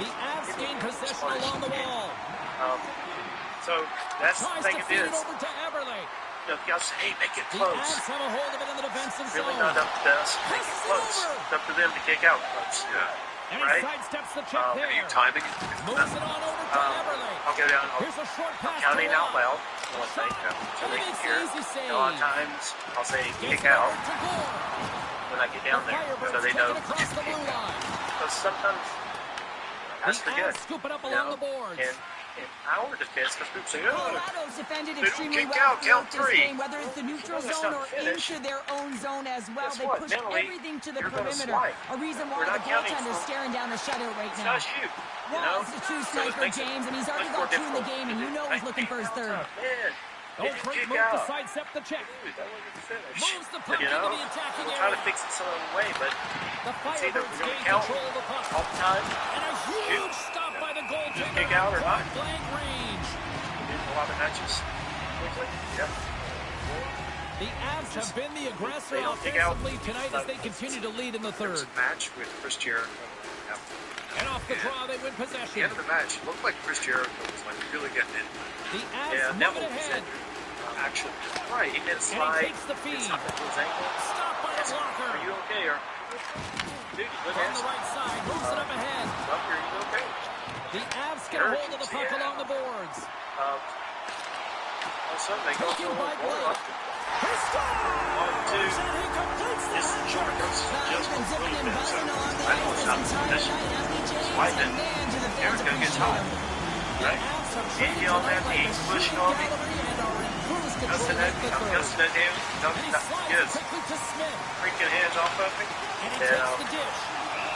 The Avs gain possession along the wall. So that's the Tries thing to it feed is. it over to Everly. You know, guys say, hey, make it The close. Avs have a hold of it in the defensive Really zone. not up to us. Make it Passes it close. over. It's up to them to kick out close. Yeah. And Right? he sidesteps the check Are there. you timing? Moves it on over to Everly. I'll go down. Here's a short pass Counting to out Watt. loud. One thing. So they can Makes hear. the easy save. A lot of times I'll say Gets kick it out over to Gore. when I get down The there. Firebirds So they take know it across the blue line. Because sometimes that's The the good. Avs scoop it up You along know? the boards. And in our defense, because people say, oh, Colorado's defended They don't extremely kick well out, count throughout this 3. game, whether it's the neutral That's zone not or finished. into their own zone as well. Guess They what? push Mentally, everything to the you're gonna perimeter. swipe. A reason We're why the not counting goaltender's for- staring down the shutout right it's now. not shoot. You Well, know? it's a true So it sniper, makes it James, and he's already much more got 2 in the difficult. game, and you know he's looking for his third. Man, Oh, they didn't great kick move to out. sidestep the check. Dude, that wasn't finished. Moves the puck You into know? the attacking We'll try to area. fix it some other way, but The it's either Firebirds we're going gain to count control of the puck. all the time, And a huge stop by the goaltender. kick out or not. Point blank range. in a lot of matches. Quickly. Yeah. The Avs have been the aggressor They don't kick out. offensively tonight as they continue to lead in the There was third. a match with Chris Jericho. And off the draw, they win At the possession. end of the match, it looked like Chris Jericho was like really getting in. The Avs Yeah, move Neville it was ahead. in. Actually, right. He did And he slide. takes the feed. It's not his ankle. Stop by a Are blocker. you okay? Or dude, look On at the him. right side, moves it up ahead. Up here, you okay? The Avs get a hold of the puck Yeah. along the boards. All of a sudden, they go Taken to a by goal Blake. up. He scores! 1, 2. And he completes the This hat short trick. goes Now, he's just a been zipping little and bit. So buzzing along the I ice know it's this not entire position. night, hasn't he, James? Why And then? man, do the fans Aaron's gonna get appreciate home. him. The Right? Avs have He's traded yelling tonight at me, like he's a pushing shooting on me. cavalry and are in cruise control Gusting at of me. the I'm third. gusting at him. And he slides Yes. quickly to Smith. Freaking hands off of me. And he Yeah. takes the dish.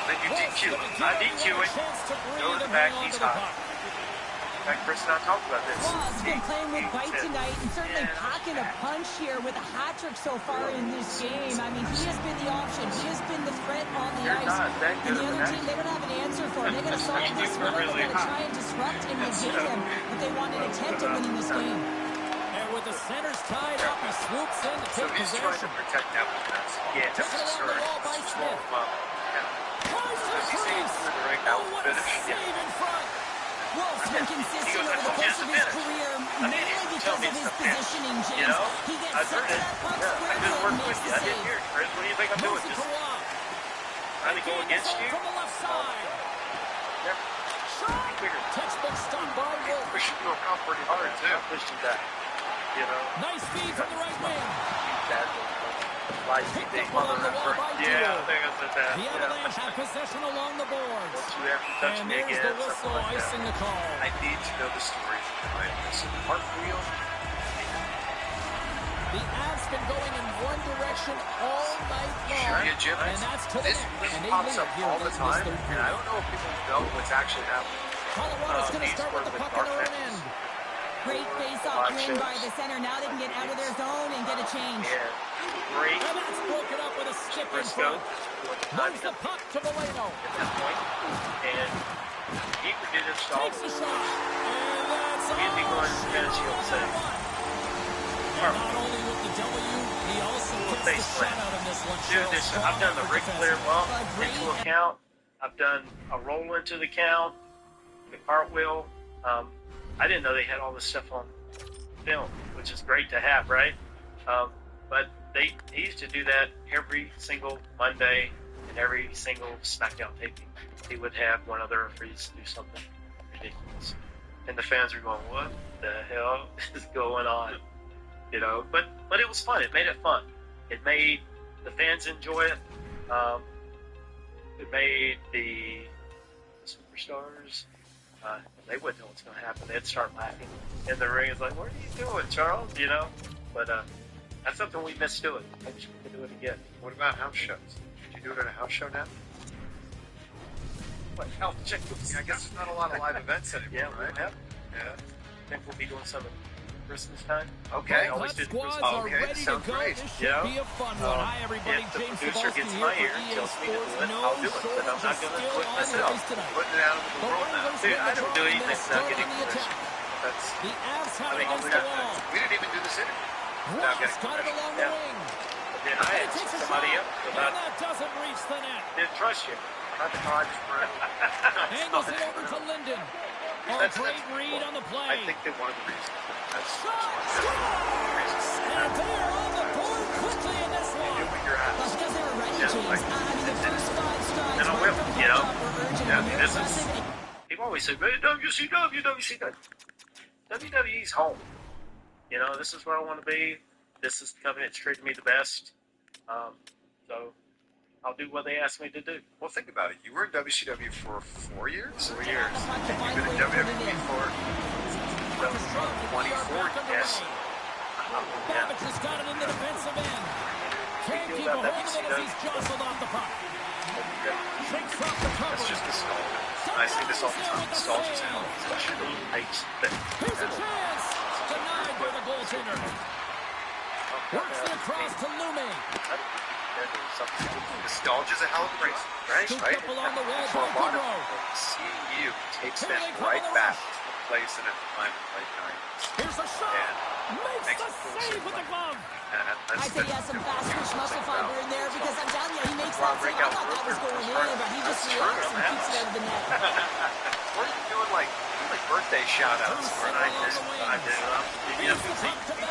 Then you Wolf's DQ gonna him. give I everyone DQ a it. chance to breathe Go to the and back, hang on he's to the hot. puck. In fact, Chris and I talked about this. Well, he's been playing with bite said, tonight and certainly yeah, packing a punch here with a hat trick so far in this game. I mean, he has been the option. He has been the threat on the You're ice. not that And good the of other an team, they don't have an answer for him. They're going to solve this for him. They're going to try and disrupt and negate him. But they want an attempt at winning this game. And with the centers tied up, he swoops in to So take he's trying to possession. protect that defense. Yeah, Taken along the wall by Smith. Tries to Because he seems crease. to the ring now Oh, with what a finish. save in front. Wolf's been consistent goes, over the "I told you course it's of a his finish." career, I mainly didn't because tell of me his it's a finish. positioning, James. You know? He gets I've set heard to it. that puck Yeah, I squarely just and worked makes with the you. I did save. here, Chris. What do you think I'm doing? Moves it Just to Watt. trying to go Gains against home you? from the left side. Yeah. Shot. Bigger. Textbook stop by Wolf. Pushing you around pretty hard, too. I pushed him back. You know? Nice feed from the right wing. that. Live TV. Yeah, I think I said that. The Avalanche have possession along the boards. Once you have to touch And me there's again, the whistle something like icing that. the call. I need to know the story behind this. Cartwheel. The Avs been going in one direction all night long. Sure, yeah, Jim. And that's to the This net. And they pops lead up here all in the this time, third and period. I don't know if people know what's actually happening. Colorado's going to These start were with the the puck dark in their matches. end. Great face-off win by the center. Now they can get out of their zone and get a change. Yeah, great. And that's broken up with a stick in Briscoe front. Moves the puck to Valeno. at that point, and he did his job. Takes a shot. And that's Andy all Gordon shot shield on save. one. And not only with the W, he also gets the face plant. shutout in this one. Dude, Cheryl. this, Strong I've done the effort Ric Flair defensive. bump Great. into a count. I've done a roll into the count, the cartwheel. I didn't know they had all this stuff on film, which is great to have, right? But he used to do that every single Monday and every single SmackDown taping. He would have one of the referees do something ridiculous, and the fans are going, "What the hell is going on?" You know, but it was fun. It made it fun. It made the fans enjoy it. It made the superstars. They wouldn't know what's going to happen. They'd start laughing in the ring. It's like, "What are you doing, Charles?" You know. But that's something we miss doing. I wish we could do it again. What about house shows? Could you do it at a house show now? What? Hell, check this. I guess there's not a lot of live events anymore, Yeah, right? we'll have. Yeah. I think we'll be doing some at Christmas time. Okay. Both always did squads Christmas. are Okay, ready to sounds go. great. This should Yeah. be a fun one. Hi, everybody. If the James producer Cebulski gets here my for ear and EA tells me to Sports. do it, No I'll do it. But I'm shortage not of going to skill put on the myself. ice tonight. Putting it out into the The world now. Ravens Dude, win I the don't draw do and anything they'll without start getting on the permission. attack. That's, The Avs have I it mean, against the wall. we didn't even do this interview. Ross getting got it permission. along the Yeah. wing. But then I And he asked takes a somebody shot. else And about that doesn't reach the net. didn't trust you. Not the Dodgers, Brett. Angles it over to Linden. A great read on the play. I think that one of the reasons that's And they are on the board quickly in this you one. when you're at. That's because they were ready, Yeah, James. like- I mean, the first 5 strides And I right will, from you know. top were urgent, Yeah, and they're this is- aggressive. People always say, "Man, WCW. WWE's home. You know, this is where I want to be. This is the company that's treated me the best. So I'll do what they ask me to do. Well, think about it. You were in WCW for 4 years? 4 years. Find You've a been in way to put it WWE in. for 24 Yes. years. Babbage has got it in the defensive end. Can't feel keep a hold about of it as WCW. he's jostled off the puck. Shakes off the That's cover. just nostalgia. I say this all the time. Nostalgia's hell. Especially H. Here's a chance. Denied by the goaltender. Works it across to Lume. Nostalgia's a hell of a race, right? Scooped Right? up along the wall For a by lot of Goodrow. people, seeing you takes Here them they come right on the back rush. to the place in a time in the late 90s. Here's a shot. Makes makes the it cool. save with the glove. And that's I'd say he has some fast twitch muscle fiber in there because I'm telling you, he makes that save. I thought that was going in, but he just relaxes and keeps it out of the net. What are you doing, like birthday shout-outs? Or I do. You know, you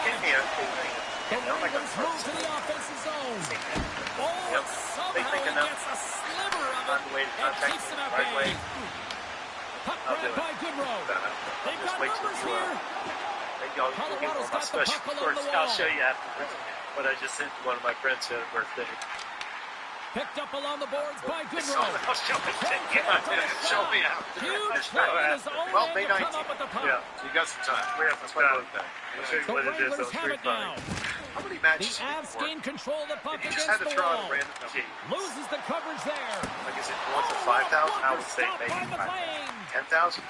can't be The Ravens move to the offensive zone. Oh, Yep. somehow They he think enough. gets a sliver of Find it a way to and contact keeps him at right way. bay. Puck I'll do grabbed it. by Goodrow. They've Just got wait till numbers you, here. maybe I'll Colorado's give you got my the special puck along course. the I'll wall. show you afterwards what I just sent to one of my friends who had a birthday. Picked up along the boards by I'll Goodrow. show it to you. Show me after. Huge play in his own Well, end May to come 19th. up with the puck. Yeah. You got some time. We have That's some my time. birthday. I'll show you The what it is. Wranglers Those have three it now. How many The matches Avs have you gain control of the puck If you against just had to the throw out wall. a random number, Loses the coverage there. like is it north of 5,000? I would say Stopped maybe by the 5,000. Flames. 10,000?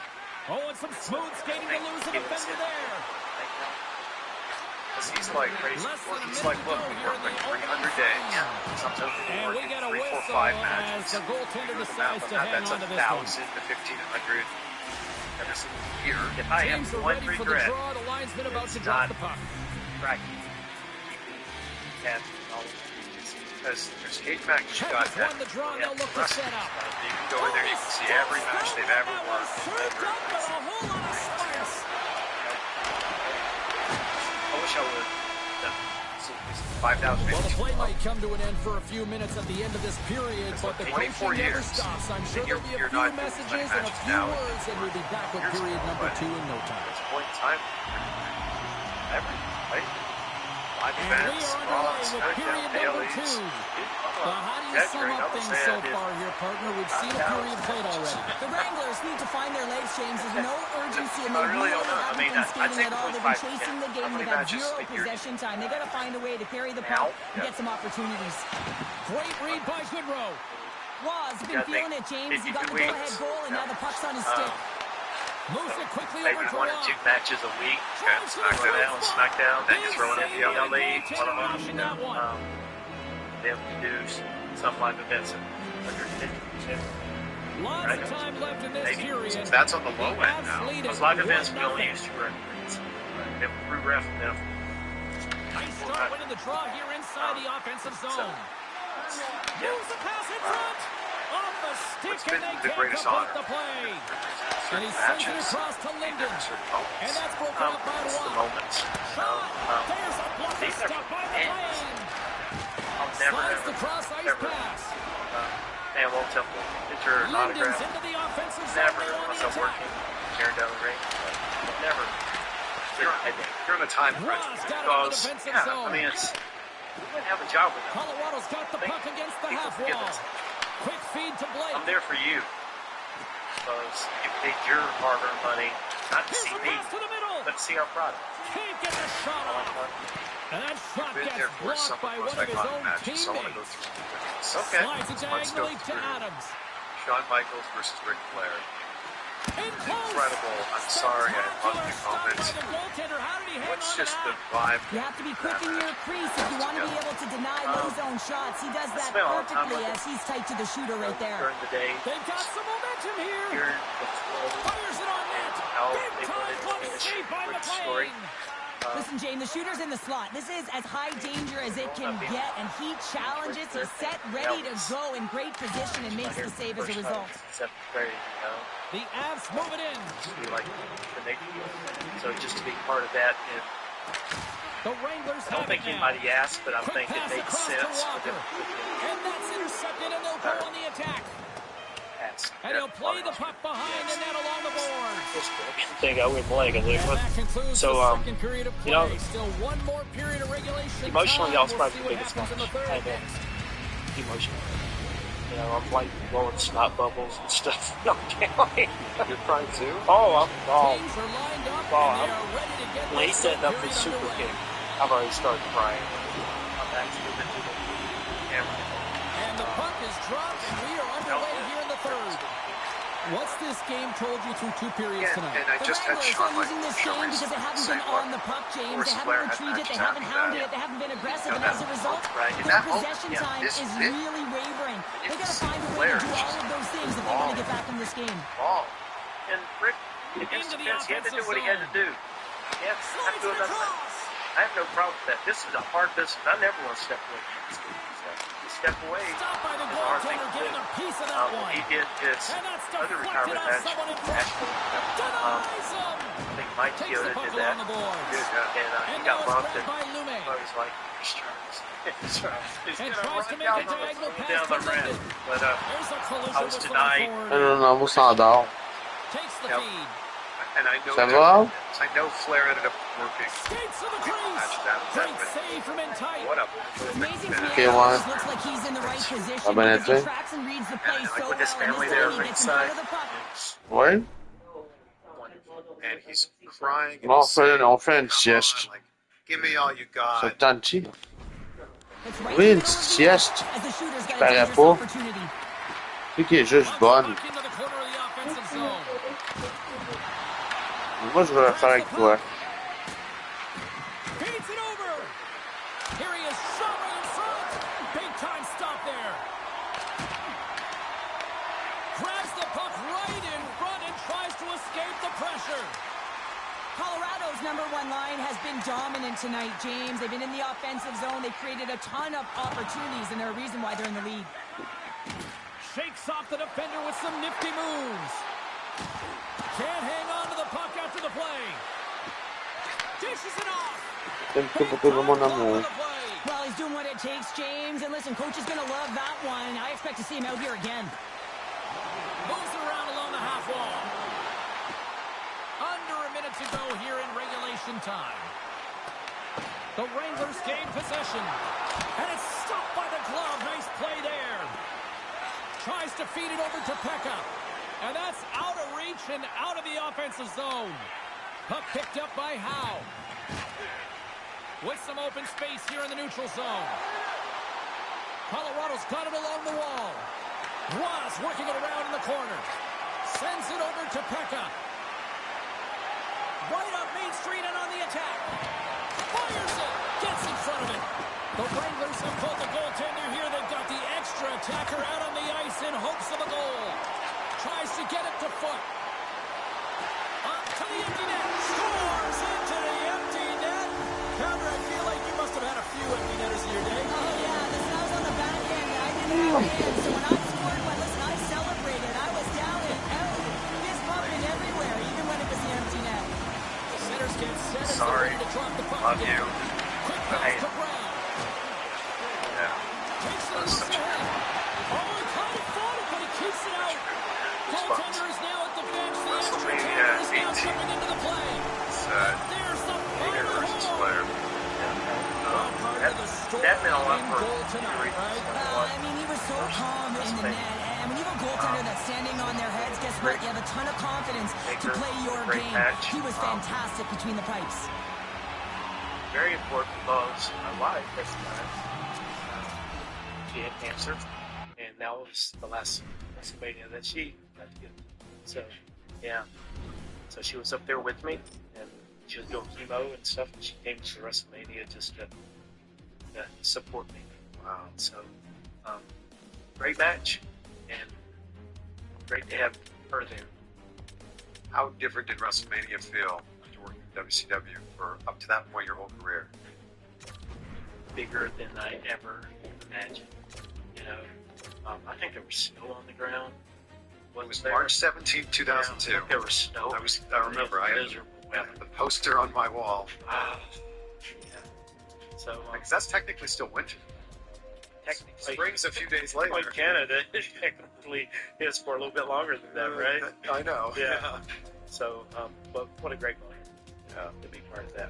Oh, and some smooth skating to lose the defender there. Because he's like crazy. Less than a He's minute like, to look, go we here work in like the 300 opening days. frame. Sometimes we And work we get a 3, 4, whistle 5 as matches. the goaltender Do the decides math on to that. hang That's on to this one. 1,000 to 1,500 every single year. If I Teams have are one ready for the regret, draw. The linesman about to It's drop not- the puck. right? And Because there's Kate Mack, she got Peppers that. won the draw, and they'll look to wrestling set up. style. You can go in there, you can see every match they've ever That won. was served up with a whole lot of spice. I wish I would have done 5,000 Well, the maybe. play might come to an end for a few minutes at the end of this period, but the 24 coaching never years. stops. I'm sure there'll be a You're few not doing messages many and a matches few now. words, and we'll be back with period number 2 in no time. It's a point in time. Ever, right? Live And we events, are underway Ross, with period Dailies. number 2. Well, how do you sum up things so far here, partner? We've seen a period played already. The Wranglers need to find their legs, James. There's no urgency, and they I really really don't know. I haven't mean, been I'd skating say at all. between They've been 5 and 10. chasing the How game. many They've had matches zero a year? possession time. They got to find a way to carry the Now? puck and get some opportunities. Great read by Goodrow. Waz been feeling it, James. He got the go-ahead goal, and now the puck's on his stick. Moves it quickly Maybe over to 1 or 2 matches a week. SmackDown, then you throw it in the other league. One of them. They have to do some live events under 50%. Lots of time left in this period. That's on the low end now. Those live events, we only use 2 referees. We have 3 ref and then Nice start winning the draw here inside the offensive zone. Moves the pass in front. Off the stick, and they can't complete the play. And he sends it across to Linden. And that's broken up by Watt. Shot. There's a blocker stop by the lane. Slides the cross-ice pass. And won't tell me. Picture an Linden's autograph. into the offensive zone. Never, They're on unless the I'm attack. working, tearing down the ring. Never. You're in a time crunch. Ross got it in the Because, defensive Yeah, zone. I mean, it's, we wouldn't have a job with them. Colorado's got the puck against the half wall. Quick feed to Blake. I'm there for you. Because you paid your hard-earned money, not to Here's see a me, pass to the middle. but to see our product. Can't get the shot off. And that shot been gets there for blocked some by of the one most of his iconic own matches. So I want to go teammates. through. Okay. Slides it Let's go diagonally to through. Adams. Shawn Michaels versus Ric Flair. In close. Incredible. I'm sorry I lost the Stop by moment. the goaltender. How did he hang What's on to just the that? vibe? You have to be quick in your crease if you want to be able to deny low zone shots. He does that spent a lot of time perfectly with as he's tight to the shooter right there. During the day, They've got some momentum here. here, the flow, Fires it on net. how Big they time wanted to glove finish save by with the story. McLean. Listen, Jane, the shooter's in the slot. This is as high danger as it can get, and he challenges. He's set, ready to go in great position, and makes the save as a result. Except very, you know, The Avs move it in. to be like the Navy. So just to be part of that, and The Wranglers I don't have think it now. anybody asked, but I'm Quick thinking pass it makes across to sense for Walker. them And that's intercepted, and they'll go on the attack. pass. And he'll play the puck behind the net along the boards. Think I wouldn't like it. And that concludes So, the second period of play. you know, Still one more period of regulation. emotionally, time. I was We'll probably see the what biggest happens in the match third. I've had. Emotional. You know, I'm like blowing snot bubbles and stuff. No, kidding. You're crying too? Oh, I'm Teams are lined up, Oh, and they are ready to get when he this setting up period his super underway. kick, I've already started crying. I'm actually into the camera. And the puck is dropped, and we are underway here in the third. What's this game told you through 2 periods tonight? And I The just had Wranglers Shawn are using Michaels this show game me because they haven't say been what on the puck, James. Forrest They Flair haven't had retrieved it. They matches haven't after hounded that. it. They haven't been aggressive. You And know, as a result, right, in their that moment, possession yeah, time this is bit, really wavering. They got to see find a way to Flair do all just of those things if they want to get back in this game. ball. And Rick, in his Into the defense, he had to do offensive what he had to do. He had to do another thing. I have no problem with that. This is a hard business. I never want to step away from this game. You step away. Stopped by the It's a hard thing goaltender, to getting do. a piece of that one. He did his And that's other deflected retirement off match. someone in front. Denies him. I think Mike Takes the Chioda puck did along that. the boards. And he And got now it's bumped, grabbed and by Lume. I was like, he's And gonna tries to run make a down diagonal pass down to the rim. Linden. But There's a collision I was with denied. Ford. Non, non, mo s'endort. Takes the Yep. feed. And I know Ça va? I know Flair ended up working. Skates to the Match crease. that, Great but save from in tight. what a Amazing to me. Okay, It one. always looks like he's in the right position Ah, ben, because he tu sais. tracks and reads the play like so with his well. And family this there time he gets in front ringside. of the puck. Ouais. and he's crying. And Bon, he's saying, on fait une "Come sieste. on, like, give me all you got." Ça te tente-tu? It's right Oui, in une the middle of the sieste. ice as the shooter's got a Paraît dangerous pas. opportunity. C'est qui est juste bonne. Puck into the corner of the offensive zone. Moi, je vais le faire avec toi. Feeds it over. Here he is, shot right in front. Big time stop there. Grabs the puck right in front and tries to escape the pressure. Colorado's #1 line has been dominant tonight, James. They've been in the offensive zone. They've created a ton of opportunities, and they're a reason why they're in the lead. Shakes off the defender with some nifty moves. Can't hang on to the puck after the play. Dishes it off. T'aimes que pour tout le monde amour. Well, he's doing what it takes, James. And listen, coach is going to love that one. I expect to see him out here again. Moves it around along the half wall. Under a minute to go here in regulation time. The Wranglers gain possession. And it's stopped by the glove. Nice play there. Tries to feed it over to Pekka. And that's out of reach and out of the offensive zone. Puck picked up by Howe. With some open space here in the neutral zone. Colorado's got it along the wall. Was working it around in the corner. Sends it over to Pekka. Right up Main Street and on the attack. Fires it. Gets in front of it. The Wranglers have pulled the goaltender here. They've got the extra attacker out on the ice in hopes of a goal. Tries to get it to Foot. Up to the empty net. Scores into the empty net. Cameron, I feel like you must have had a few empty netters in your day. Oh, yeah. Listen, I was on the back end. I didn't have hands. So when I scored, well, listen, I celebrated. I was down and out. Fist bumping everywhere, even when it was the empty net. The centers get set as they're Sorry. ready to drop the puck Love again. you. Quick But pass hey. to Brown. Yeah. Takes it That's looks such a ahead. Oh, he kind of fought it, but he keeps it out. Goaltender is now at the bench. The extra WrestleMania attacker is now 18. jumping into the play. It's There's the Vader final versus goal. Flair. Part of the story That meant a lot in for goal tonight, Fury. right? I mean, he was so calm in the net. And when you have a goaltender that's standing on their heads, guess what? You have a ton of confidence to play your Great game. match. He was fantastic between the pipes. Very important because my wife at the time, she had cancer, and that was the last WrestleMania that she got to get. So, yeah. So she was up there with me, and she was doing chemo and stuff, and she came to WrestleMania just to support me. Wow. So, great match, and great to have her there. How different did WrestleMania feel after working with WCW for up to that point your whole career? Bigger than I ever imagined. You know, I think there was snow on the ground. It was March 17, 2002. Yeah, there was snow. I remember. I had the poster on my wall. Yeah. So, Because that's technically still winter. technically, Spring's a few days later. like Canada, technically is for a little bit longer than that, right? I know. Yeah. So, but what a great moment. Yeah. To be part of that.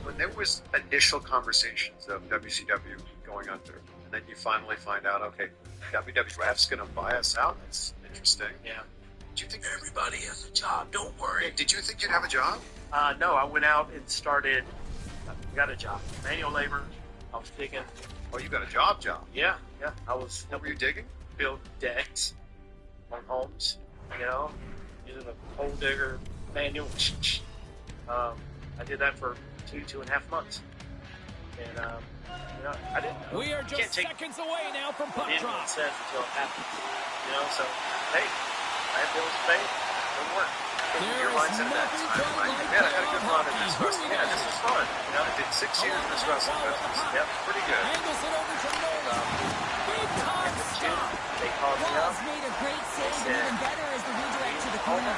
When there was initial conversations of WCW going under, and then you finally find out, okay, WWF's going to buy us out. That's interesting. Yeah. Did you think everybody has a job? Don't worry. Did you think you'd have a job? No, I went out and started. Got a job, manual labor. I was digging. Oh, you got a job? Yeah. I was What were you digging? build decks on homes. You know, using a hole digger manual. I did that for 2.5 months, and you know, I didn't know. We are You can't just take seconds away now from puck anyone drop. says until it happens. You know, so hey, I have bills to pay. It'll work. There Your is mindset at that nothing time, quite right? like Man, I had a good run in hockey. this Who wrestling. we Yeah, got? this was fun. You know, I did 6 years in this wrestling business. Yep, pretty good. Angles it over to Nolan. Big time stop. They called me Walls up made a great save, and even better is the redirect to the corner.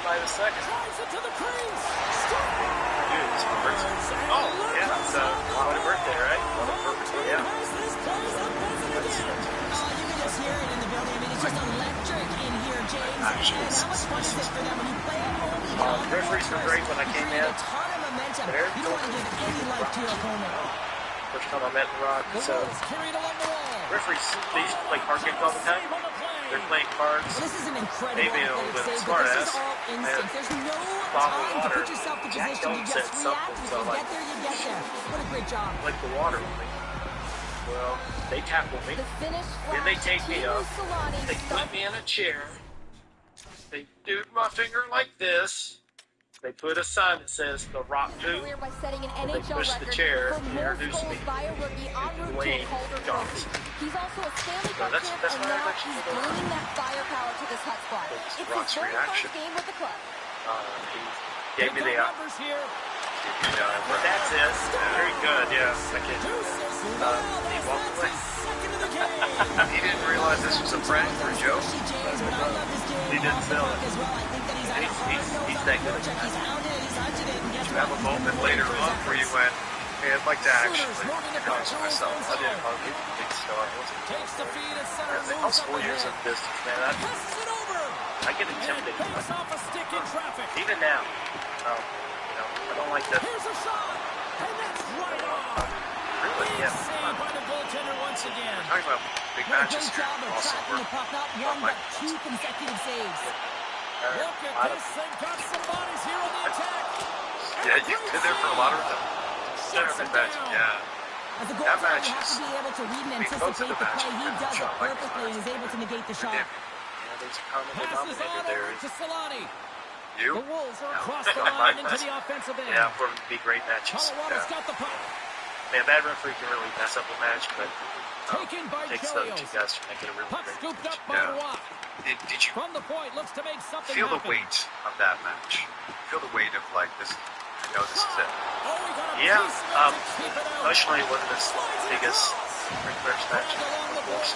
by the second. Drives it to the crease. Dude, it's my birthday. Oh, yeah, it's what a birthday, right? What a birthday, yeah. Oh, you can just hear it in the building. I mean, it's just electric in here, James. And how much fun is it for them when you play at home? You get on the referees were great when I came in. A ton of momentum. You don't want to give any life to your opponent. First time I met The Rock, The so ball is carried along the wall. referees, they used to play card games all the time. Save on the play. They're playing cards. Well, this is an incredible Maybe a little athletic bit save, smart but this ass. is all instinct. There's no Bottle of time to water. put yourself in Jack position. You Jones just said react. something, If so you like- get there, you get there. What a great job. Like the water with me. Well, they tackle me. Then they take me up. They put me in a chair. They do my finger like this. They put a sign that says The Rock 2. By setting an They NHL push the record chair for and most introduce goals me by a rookie en route to a Dwayne Calder Johnson. Trophy. He's also a Stanley So Cup that's champ, why and I now let you he's go. bringing that firepower to this Hut squad. It's It's Rock's his very reaction. first game with the club. He gave me They've the got numbers here. That's it. Very good, yeah. I can, he walked away. Second of the game. He didn't realize this was a prank for Joe. He didn't sell it. He's that good. Did you have a moment later on where you went, hey, I'd like to actually cause myself? I didn't know he was a big star. Takes the feed at center. I Moves was up 4 years in ahead. business, man. Passes it over. I get And intimidated. banks off a stick in traffic. Even now, I don't like that. Here's a shot, and that's right on. Really, yeah. Saved by the goaltender once again. We're talking about big What a matches great here. job of Also, tracking the puck, not one, but two consecutive saves. Look at this, they've got some bodies here on the attack. yeah, you've been there for a lot of them. Shuts him down. Yeah. As a That goaltender, match you have is- to be able to read and I mean, most of anticipate the the play. matches He have been does it shot like perfectly and is able to negate the shot. There's a common Passes denominator on there. over to Solani. You? The Wolves are across the line into the offensive end. Yeah, for them to be great matches. Colorado's got the puck. Man, bad referee can really mess up a match, but Taken by takes the Chelios. two guys to make it a really Puck great scooped up match. by Roy. Did you From the point, looks to make something feel the happen. weight of that match? Feel the weight of like this? I know this is it. Oh, we got a Yeah, piece of it to keep it out. emotionally it wasn't as big as Rick Flair's match, of course.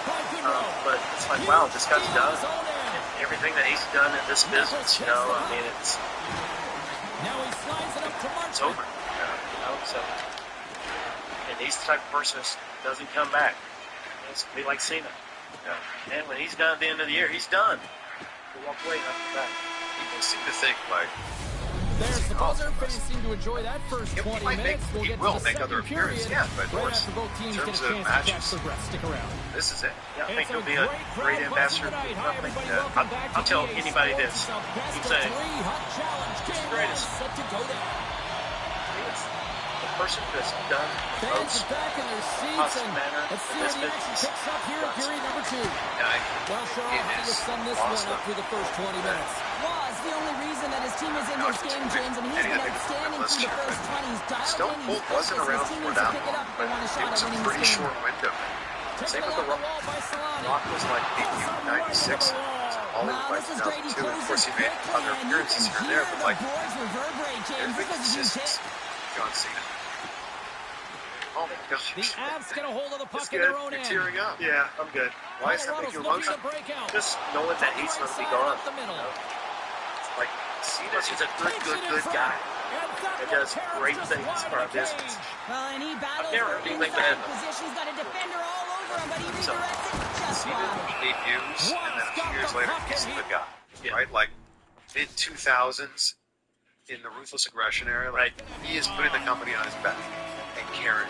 But it's like, wow, this guy's done. And everything that he's done in this business, you know, I mean, it's Now he slides it up to Marchment. over. You know, so. And he's the type of person that doesn't come back. It's going to be like Cena. And when he's done at the end of the year, he's done. He'll walk away, not come back. People seem to think like There's the buzzer. Fans seem to enjoy that first he 20 might minutes. We'll he get will to the make other second period. appearances. Yeah, but of Right course, after both teams in get a terms chance of to catch matches, their breath. Stick around. this is it. Yeah, I think It's he'll a be a great great crowd ambassador. tonight. Hi, everybody. Welcome back to I'll tell EA anybody Sports. this. The best Keep of saying, 3 hot challenge. Game greatest. one set to go down. it's the person that's done the Fans most are back in their seats, positive and manner let's see in where this the action business. picks up here in period number 2. Well, Cheryl, It how do you is sum this one awesome. up through the first 20 minutes? Well, it's the only reason that his team is in this game, James, and he's been outstanding through the first 20. He's dialed Stone in, he's Cold wasn't focused, around his team for needs to that pick it long, up if but they want a shot it was at a winning pretty this game. short window. Same with the Rock. Wall by Solani. Rock was like debut '96. All Wow, the way this is down great. He to, of course, closes he made quickly, other and you appearances can here and there, hear but the like boards reverberate, there's James. big This was a huge hit. consistency. John Cena. Oh my gosh. The Avs get a hold of the It's puck in good. their own You're end. tearing up. Yeah, I'm good. Why does that make Colorado's you looking emotional? to break out. Just knowing that he's going to be Right gone. side up the middle. Like, Cena's just a good guy. That does great things for our business. Well, and he battles never for heard anything inside bad. position. He's got a defender all over him, but he So, redirects it just Cena wide. debuts, and then a few years later, he's the guy. Yeah. Right? Like mid 2000s in the Ruthless Aggression era, like he is putting the company on his back and carrying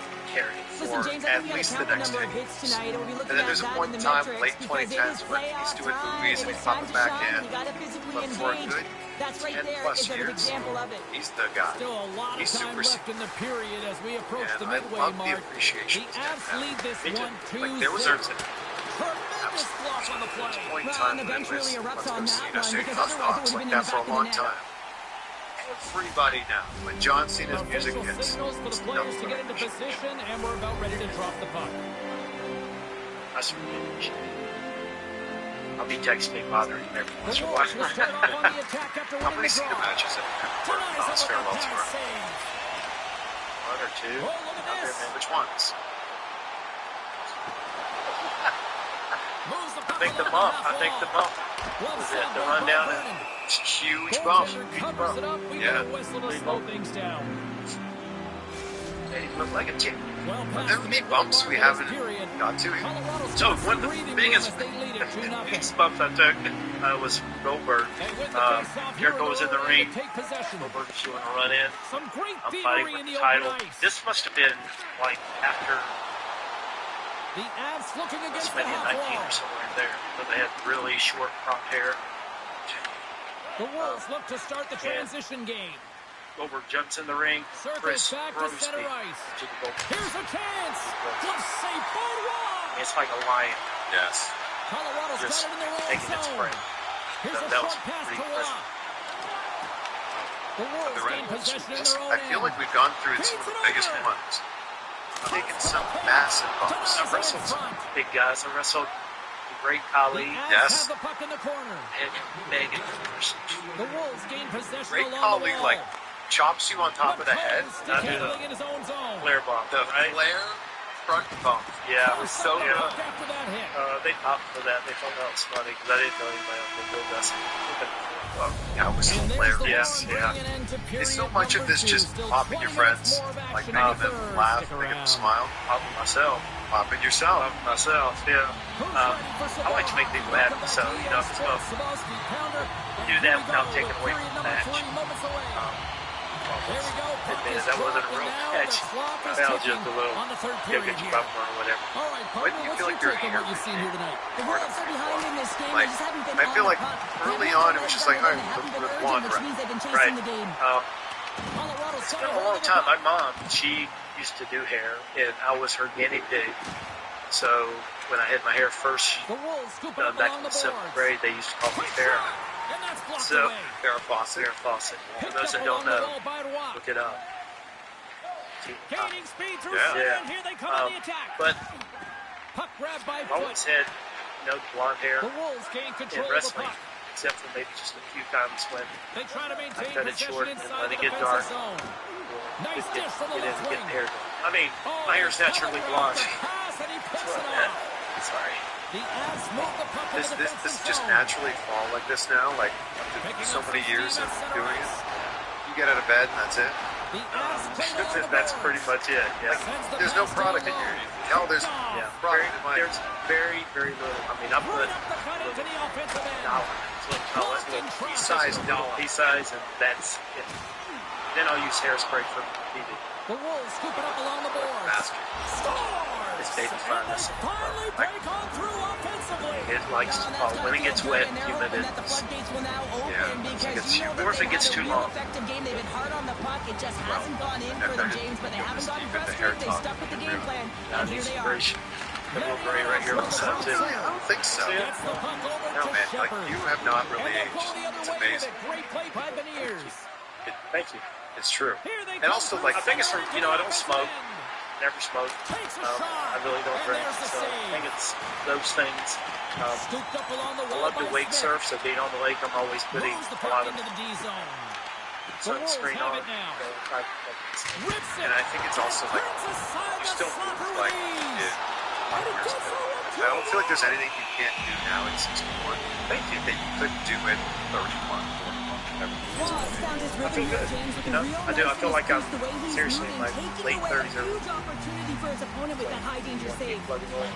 Listen, for James, at I think we least got the a count next number 10 of hits years. tonight, and we'll be looking And then at there's a that point in in the time, metrics, late because it 2010s, is when playoff he's doing time, movies it and is he's time popping to back shine, in. you got to physically But for a engage. good That's right 10 there plus is a good years, example of it. he's the guy. Still a lot of He's time super left in the period as we approach And the I midway love the mark. appreciation The he's getting Avs now. lead this Me too. one 2 Like there was a Tremendous block on the play. point in Well, time and the when it bench was, really erupts let's go on that Cena, one, Steve because Knox, otherwise it like would have been in that the for a back of the long net. time. Everybody now, when John Cena's music Official hits, signals for the it's players nothing to get into but position, and we're about ready to drop the puck. That's revenge. I'll be texting, bothering him every The once in a Wolves will while. start off on the attack after How winning many the Cena draw. matches have you had where Tonight's Knox on the farewell pass tour? save. One or two. Oh, look at Out there, this. man. Which ones? Moves the I puck think the along bump. half I think the wall. bump Well was set it. The by run down Brennan. and It's a huge bump. Goaltender covers it up. We Yeah. got a whistle to slow things down. he looked like a chick. Well Are past there the any midway bumps mark we of this haven't period. got to? Colorado's So got one of the breathing room biggest as they lead it 2-0. biggest bumps I took was Goldberg. They win the Um, faceoff here here goes in the Oregon ring. to take possession. Goldberg is doing a run in. Some great I'm thievery fighting in with the the title. open ice. This must have been like after The Avs looking against the maybe half 19 wall. or somewhere in there. But they had really short crop hair. The Wolves look to start the transition game. Goldberg jumps in the ring. Circles Chris back to throws center me ice. to the goal. Here's a chance. Good save, Boardwalk. It's like a lion. Yes. Colorado's Just got it in their own taking its zone. prey. Here's a That was short pass pretty to impressive. Rock. The Wolves gain possession in their own I feel end. like we've gone through some of the biggest ones. Taken some massive bumps. Tonight wrestled in some front. big guys. I wrestled a great The colleague. Avs Yes. have the puck in the corner. And Megan. The Wolves gain possession Great along colleague, the wall. like chops you on top of the head. Stick handling in his own zone. Flare bomb. The right? flare front bump. Yeah. was so yeah. good. After that hit. They popped for that. They thought that was funny because I didn't know anybody else would build us. That was And there's the hilarious. Wolves yeah. bringing an end to period Is so much of number this two. just Still popping 20 your minutes friends, more of like action making in the them third. laugh, Stick making them around. smile, Popping myself. popping yourself. Popping myself, yeah. Who's Um, ready for I like to make Sabah? people happy, Welcome so, back to you know, EA if it's Sports. Sabahski, Pounder. do And that here we without go taking with away period from the number match. 3 moments away. Here we go. Puck is that wasn't a dropped, real and now catch. the clock is That was ticking just a little on the third go period get your here. popcorn or whatever. All right, When partner, do you what's feel your like your take on what hair you've seen here tonight? The Wolves are behind in this game. Like, They just haven't been I feel on like the puck. early They haven't on, it was been just like, better, all right, they haven't been with urgent, one, which right. means they've been chasing Right. the game. Colorado's It's got been a a hold long of the time. puck. My mom, she used to do hair, and I was her guinea pig. So when I had my hair first The Wolves scoop it up back along in the the seventh boards. grade, they used to call me Quick Farrah. shot, and that's blocked So away. Farrah Fawcett. Farrah Fawcett. For Picked those up that don't along the know, wall by Roy. look it up. Gaining speed through Yeah. center, Yeah. and here they come on the attack. But Puck grabbed by I always foot. had blonde hair The Wolves gain in control of the wrestling, puck. except for maybe just a few times when They try to maintain cut it possession short and inside let the it get defensive dark. zone. Nice Get dish from the in left and get wing. the hair done. I mean, Oh, my hair's naturally blonde. Pass, and he picks it off. Sorry. The Avs move the puck in the This defensive just zone. naturally fall like this now, like after Picking so up many some years steam of at center doing ice. it. You get out of bed and that's it. The Avs play it along the That's boards. pretty much it. Yeah. Sends the There's no pass product in down here. low. You can tell there's Yeah. product in my. There's very, very little. I mean, I put Right up the cut into the offensive end. dollar. That's what I call it. Blocked in traffic. Pea-size dollar. Pea-size, and that's it. Then I'll use hairspray for TV. The Wolves scoop it up along the boards. basket. Scores! It's David And Farnes. they finally break on through offensively. It likes Now, to that's fall. gotta When it feel gets good, wet, and they're humid, hoping that the it's floodgates will now open Yeah, because you know Or if that it gets they've too had a real long. effective game. They've been hard on the puck. It just hasn't gone in for the James, but they haven't gotten Even the hair frustrated. They talk stuck with the can game ruin plan, Now and here it's they are. very a little gray right here on the side, too. I don't think so. Gets the puck over No, to man, like Shepherd. you have not And really they'll aged. go the other It's way with amazing. it. Great play by Beniers. Thank you. It's true. Here they And come also, through like, I think it's from, center you know, I into don't the smoke. offensive end. Never smoked. Takes a I shot. really don't And drink, there's the so I save. think it's those things. Scooped up along the I wall love by to wake Smith. surf, so being on the lake, I'm always putting Moves the a puck lot of into the D zone. The Wolves sunscreen have on. it now. So I- Rips it. And I think it's also like Prince aside you the still slapper move with like ease. you did And he 5 years gets ago. over I don't feel like there's anything you can't do now at 61. Thank you. That you couldn't do at 31, 41, whatever. Ross found his I rhythm feel here, good. James, with You a know, real I do. I nice feel like pace, I'm the way he's seriously in moving, my taking late away 30s a or huge opportunity for his opponent with that high danger save. plugging away.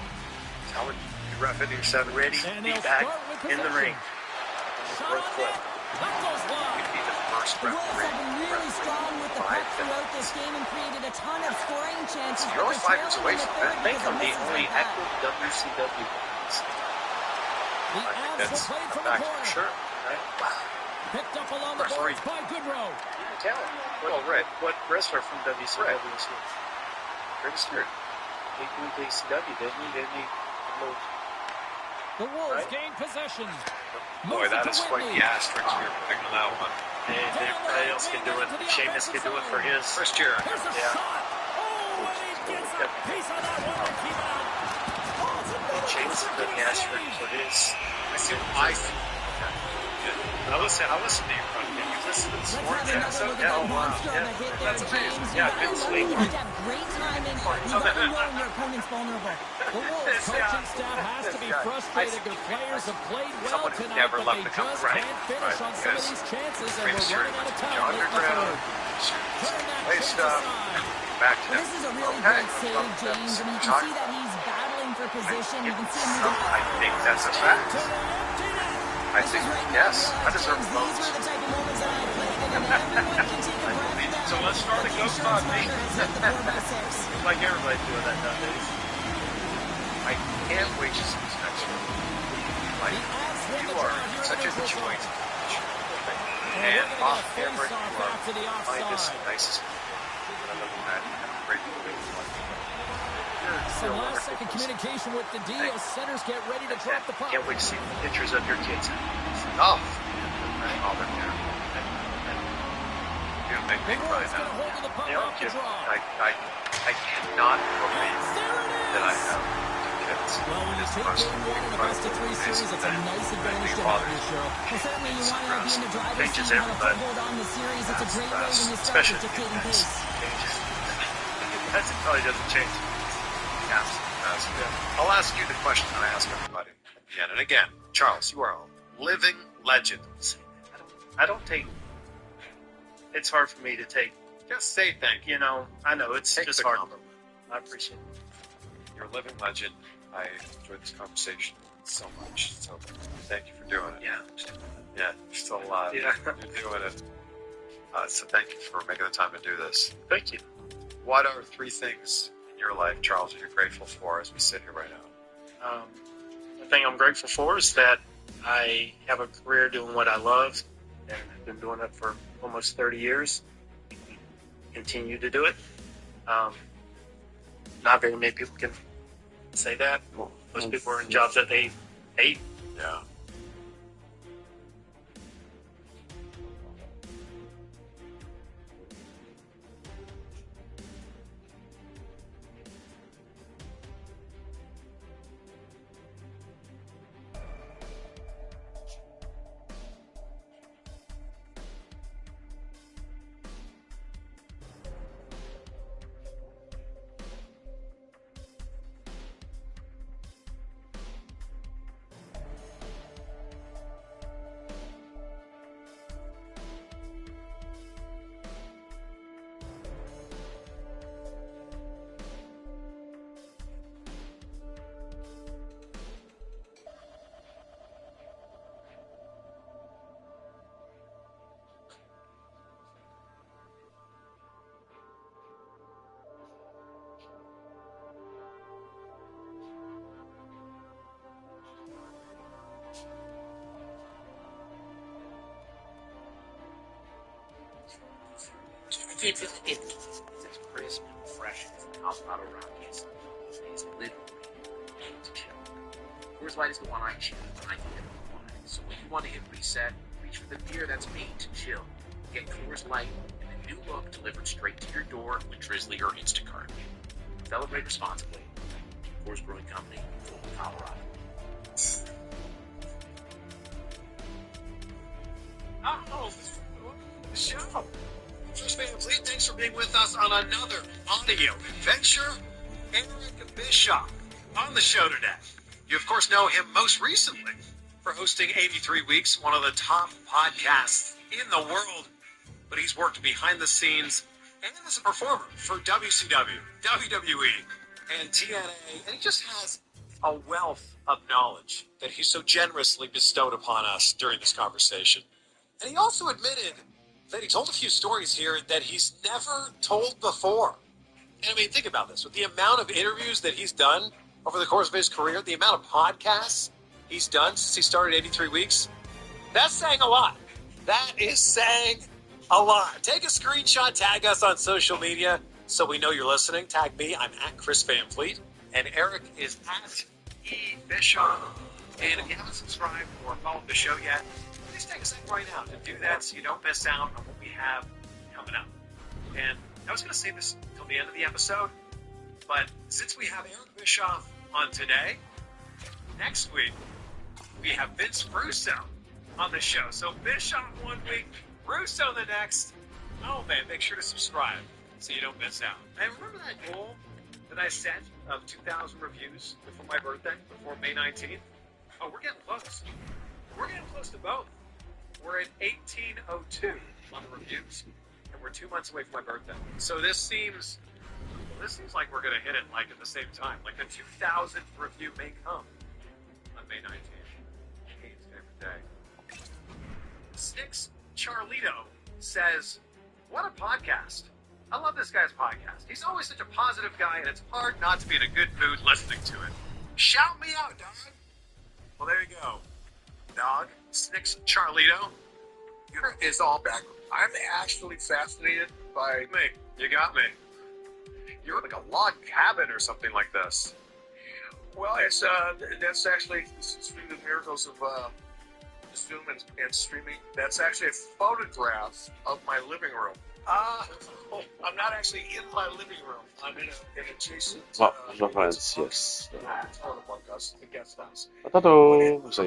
Telling you, you ref into your 7 Ready And to be they'll back start with in the possession. ring. Shot on net. That goes wide. You'd be the first The Wolves have referee. been really strong with the puck throughout this game and created a ton of scoring chances. You're only but 5 they're years trailing away in the from third that. I think because of I'm the misses only like that. active WCW guys. The I think Avs will that's play a from the fact corner. for sure. Right? Picked up along the First boards three. by Goodrow. Talent. Well, Red. What wrestler from WCW Right. is he? Pretty scared. He went to ECW, didn't he? Didn't he? The Wolves Right. gain possession. Boy, Moves that it is to quite Whitley. the asterisk you're putting on that one. Hey, everybody else can do it. Sheamus can do it for his. Chris Jarrett. Here's a Yeah. shot. Oh, and he gets a piece of that one to keep it out. Sheamus is putting the asterisk for his. I see. I listen to your front end. You listen to the Let's sports have another episode. look at Yeah, that oh, wow. monster on the hit there, That's amazing. James. Yeah, You good gotta swing. love it. You have to have great timing. You've got to know when your opponent's vulnerable. The Wolves coaching staff has to be frustrated. Their players have played well Someone who tonight, never but left they the company. just Right. can't finish Right. on some of Yes. these chances, and Pretty we're sure running out of the time. late in the underground. third. Turn that Play chase stuff. aside. Back to Well, them. this is a really Okay. great save, James. I mean, you can see that he's battling for position. You can see him moving. I think that's a fact. To the empty net. I think, yes, I deserve These votes. were the type of moments that I played in, and everyone can take a breath with that. So let's start a The ghost insurance on me. marker has hit the 4x6. Like everybody's doing that nowadays. I can't wait to see this next one. Like, you are such a joy to watch. And off camera, you are finest, nicest people. And other than that, you have a great movie. Some last-second communication with the D as centers get ready to drop the puck. Can't wait to see the pictures of your kids. Oh, all they're there. You're gonna make The me cry Wolves get a now. hold of the puck They are off the cute. draw. I cannot believe There it that I is. have two kids. Well, when you It's take most game one of the best of three series, it's a nice advantage to have here, Cheryl. Well, certainly you want to be in the driver's Changes seat, have a everybody. foothold on the series. It's a great way when you start Especially with dictating defense. pace. That's it probably doesn't change. Absolutely. I'll ask you the question that I ask everybody again and again. Charles, you are a living legend. I don't take. It's hard for me to take. Just say thank you. You know, I know it's Take just the hard. compliment. I appreciate it. You're a living legend. I enjoyed this conversation so much. So thank you for doing it. Yeah. Yeah, you're still alive. Yeah. You're doing it. So thank you for making the time to do this. Thank you. What are 3 things in your life, Charles, that you're grateful for as we sit here right now? The thing I'm grateful for is that I have a career doing what I love, and I've been doing it for almost 30 years. Continue to do it. Not very many people can say that. Most people are in jobs that they hate. Yeah. It's crisp and fresh as the Colorado Rockies. It's literally made to chill. Coors Light is the one I choose when I think of wine. So when you want to hit reset, reach for the beer that's made to chill. Get Coors Light in the new look delivered straight to your door with Drizzly or Instacart. Celebrate responsibly. Coors Brewing Company, Fulton, Colorado. Oh, the show. First Van Fleet, thanks for being with us on another audio adventure. Eric Bischoff on the show today. You, of course, know him most recently for hosting 83 Weeks, one of the top podcasts in the world. But he's worked behind the scenes and as a performer for WCW, WWE, and TNA. And he just has a wealth of knowledge that he so generously bestowed upon us during this conversation. And he also admitted that he told a few stories here that he's never told before. And I mean, think about this. With the amount of interviews that he's done over the course of his career, the amount of podcasts he's done since he started 83 Weeks, that's saying a lot. That is saying a lot. Take a screenshot, tag us on social media so we know you're listening. Tag me. I'm at Chris Van Fleet. And Eric is at E. Bischoff. And if you haven't subscribed or followed the show yet, please take a second right now to do that so you don't miss out on what we have coming up. And I was going to say this until the end of the episode, but since we have Eric Bischoff on today, next week we have Vince Russo on the show. So Bischoff one week, Russo the next. Oh man, make sure to subscribe so you don't miss out. And remember that goal that I set of 2,000 reviews before my birthday, before May 19th? Oh, we're getting close. We're getting close to both. We're at 1802 on the reviews, and we're 2 months away from my birthday. So this seems like we're going to hit it like at the same time. Like the 2,000th review may come on May 19th. Kane's favorite day. Six Charlito says, "What a podcast. I love this guy's podcast. He's always such a positive guy, and it's hard not to be in a good mood listening to it. Shout me out, dog." Well, there you go. Dog, Six Charlito. Is all back. I'm actually fascinated by Me. You got me. You're like a log cabin or something like this. Well, it's that's actually through the miracles of Zoom and streaming. That's actually a photograph of my living room. I'm not actually in my living room. I'm in an adjacent. No, 26. Part of the guest house. Attends,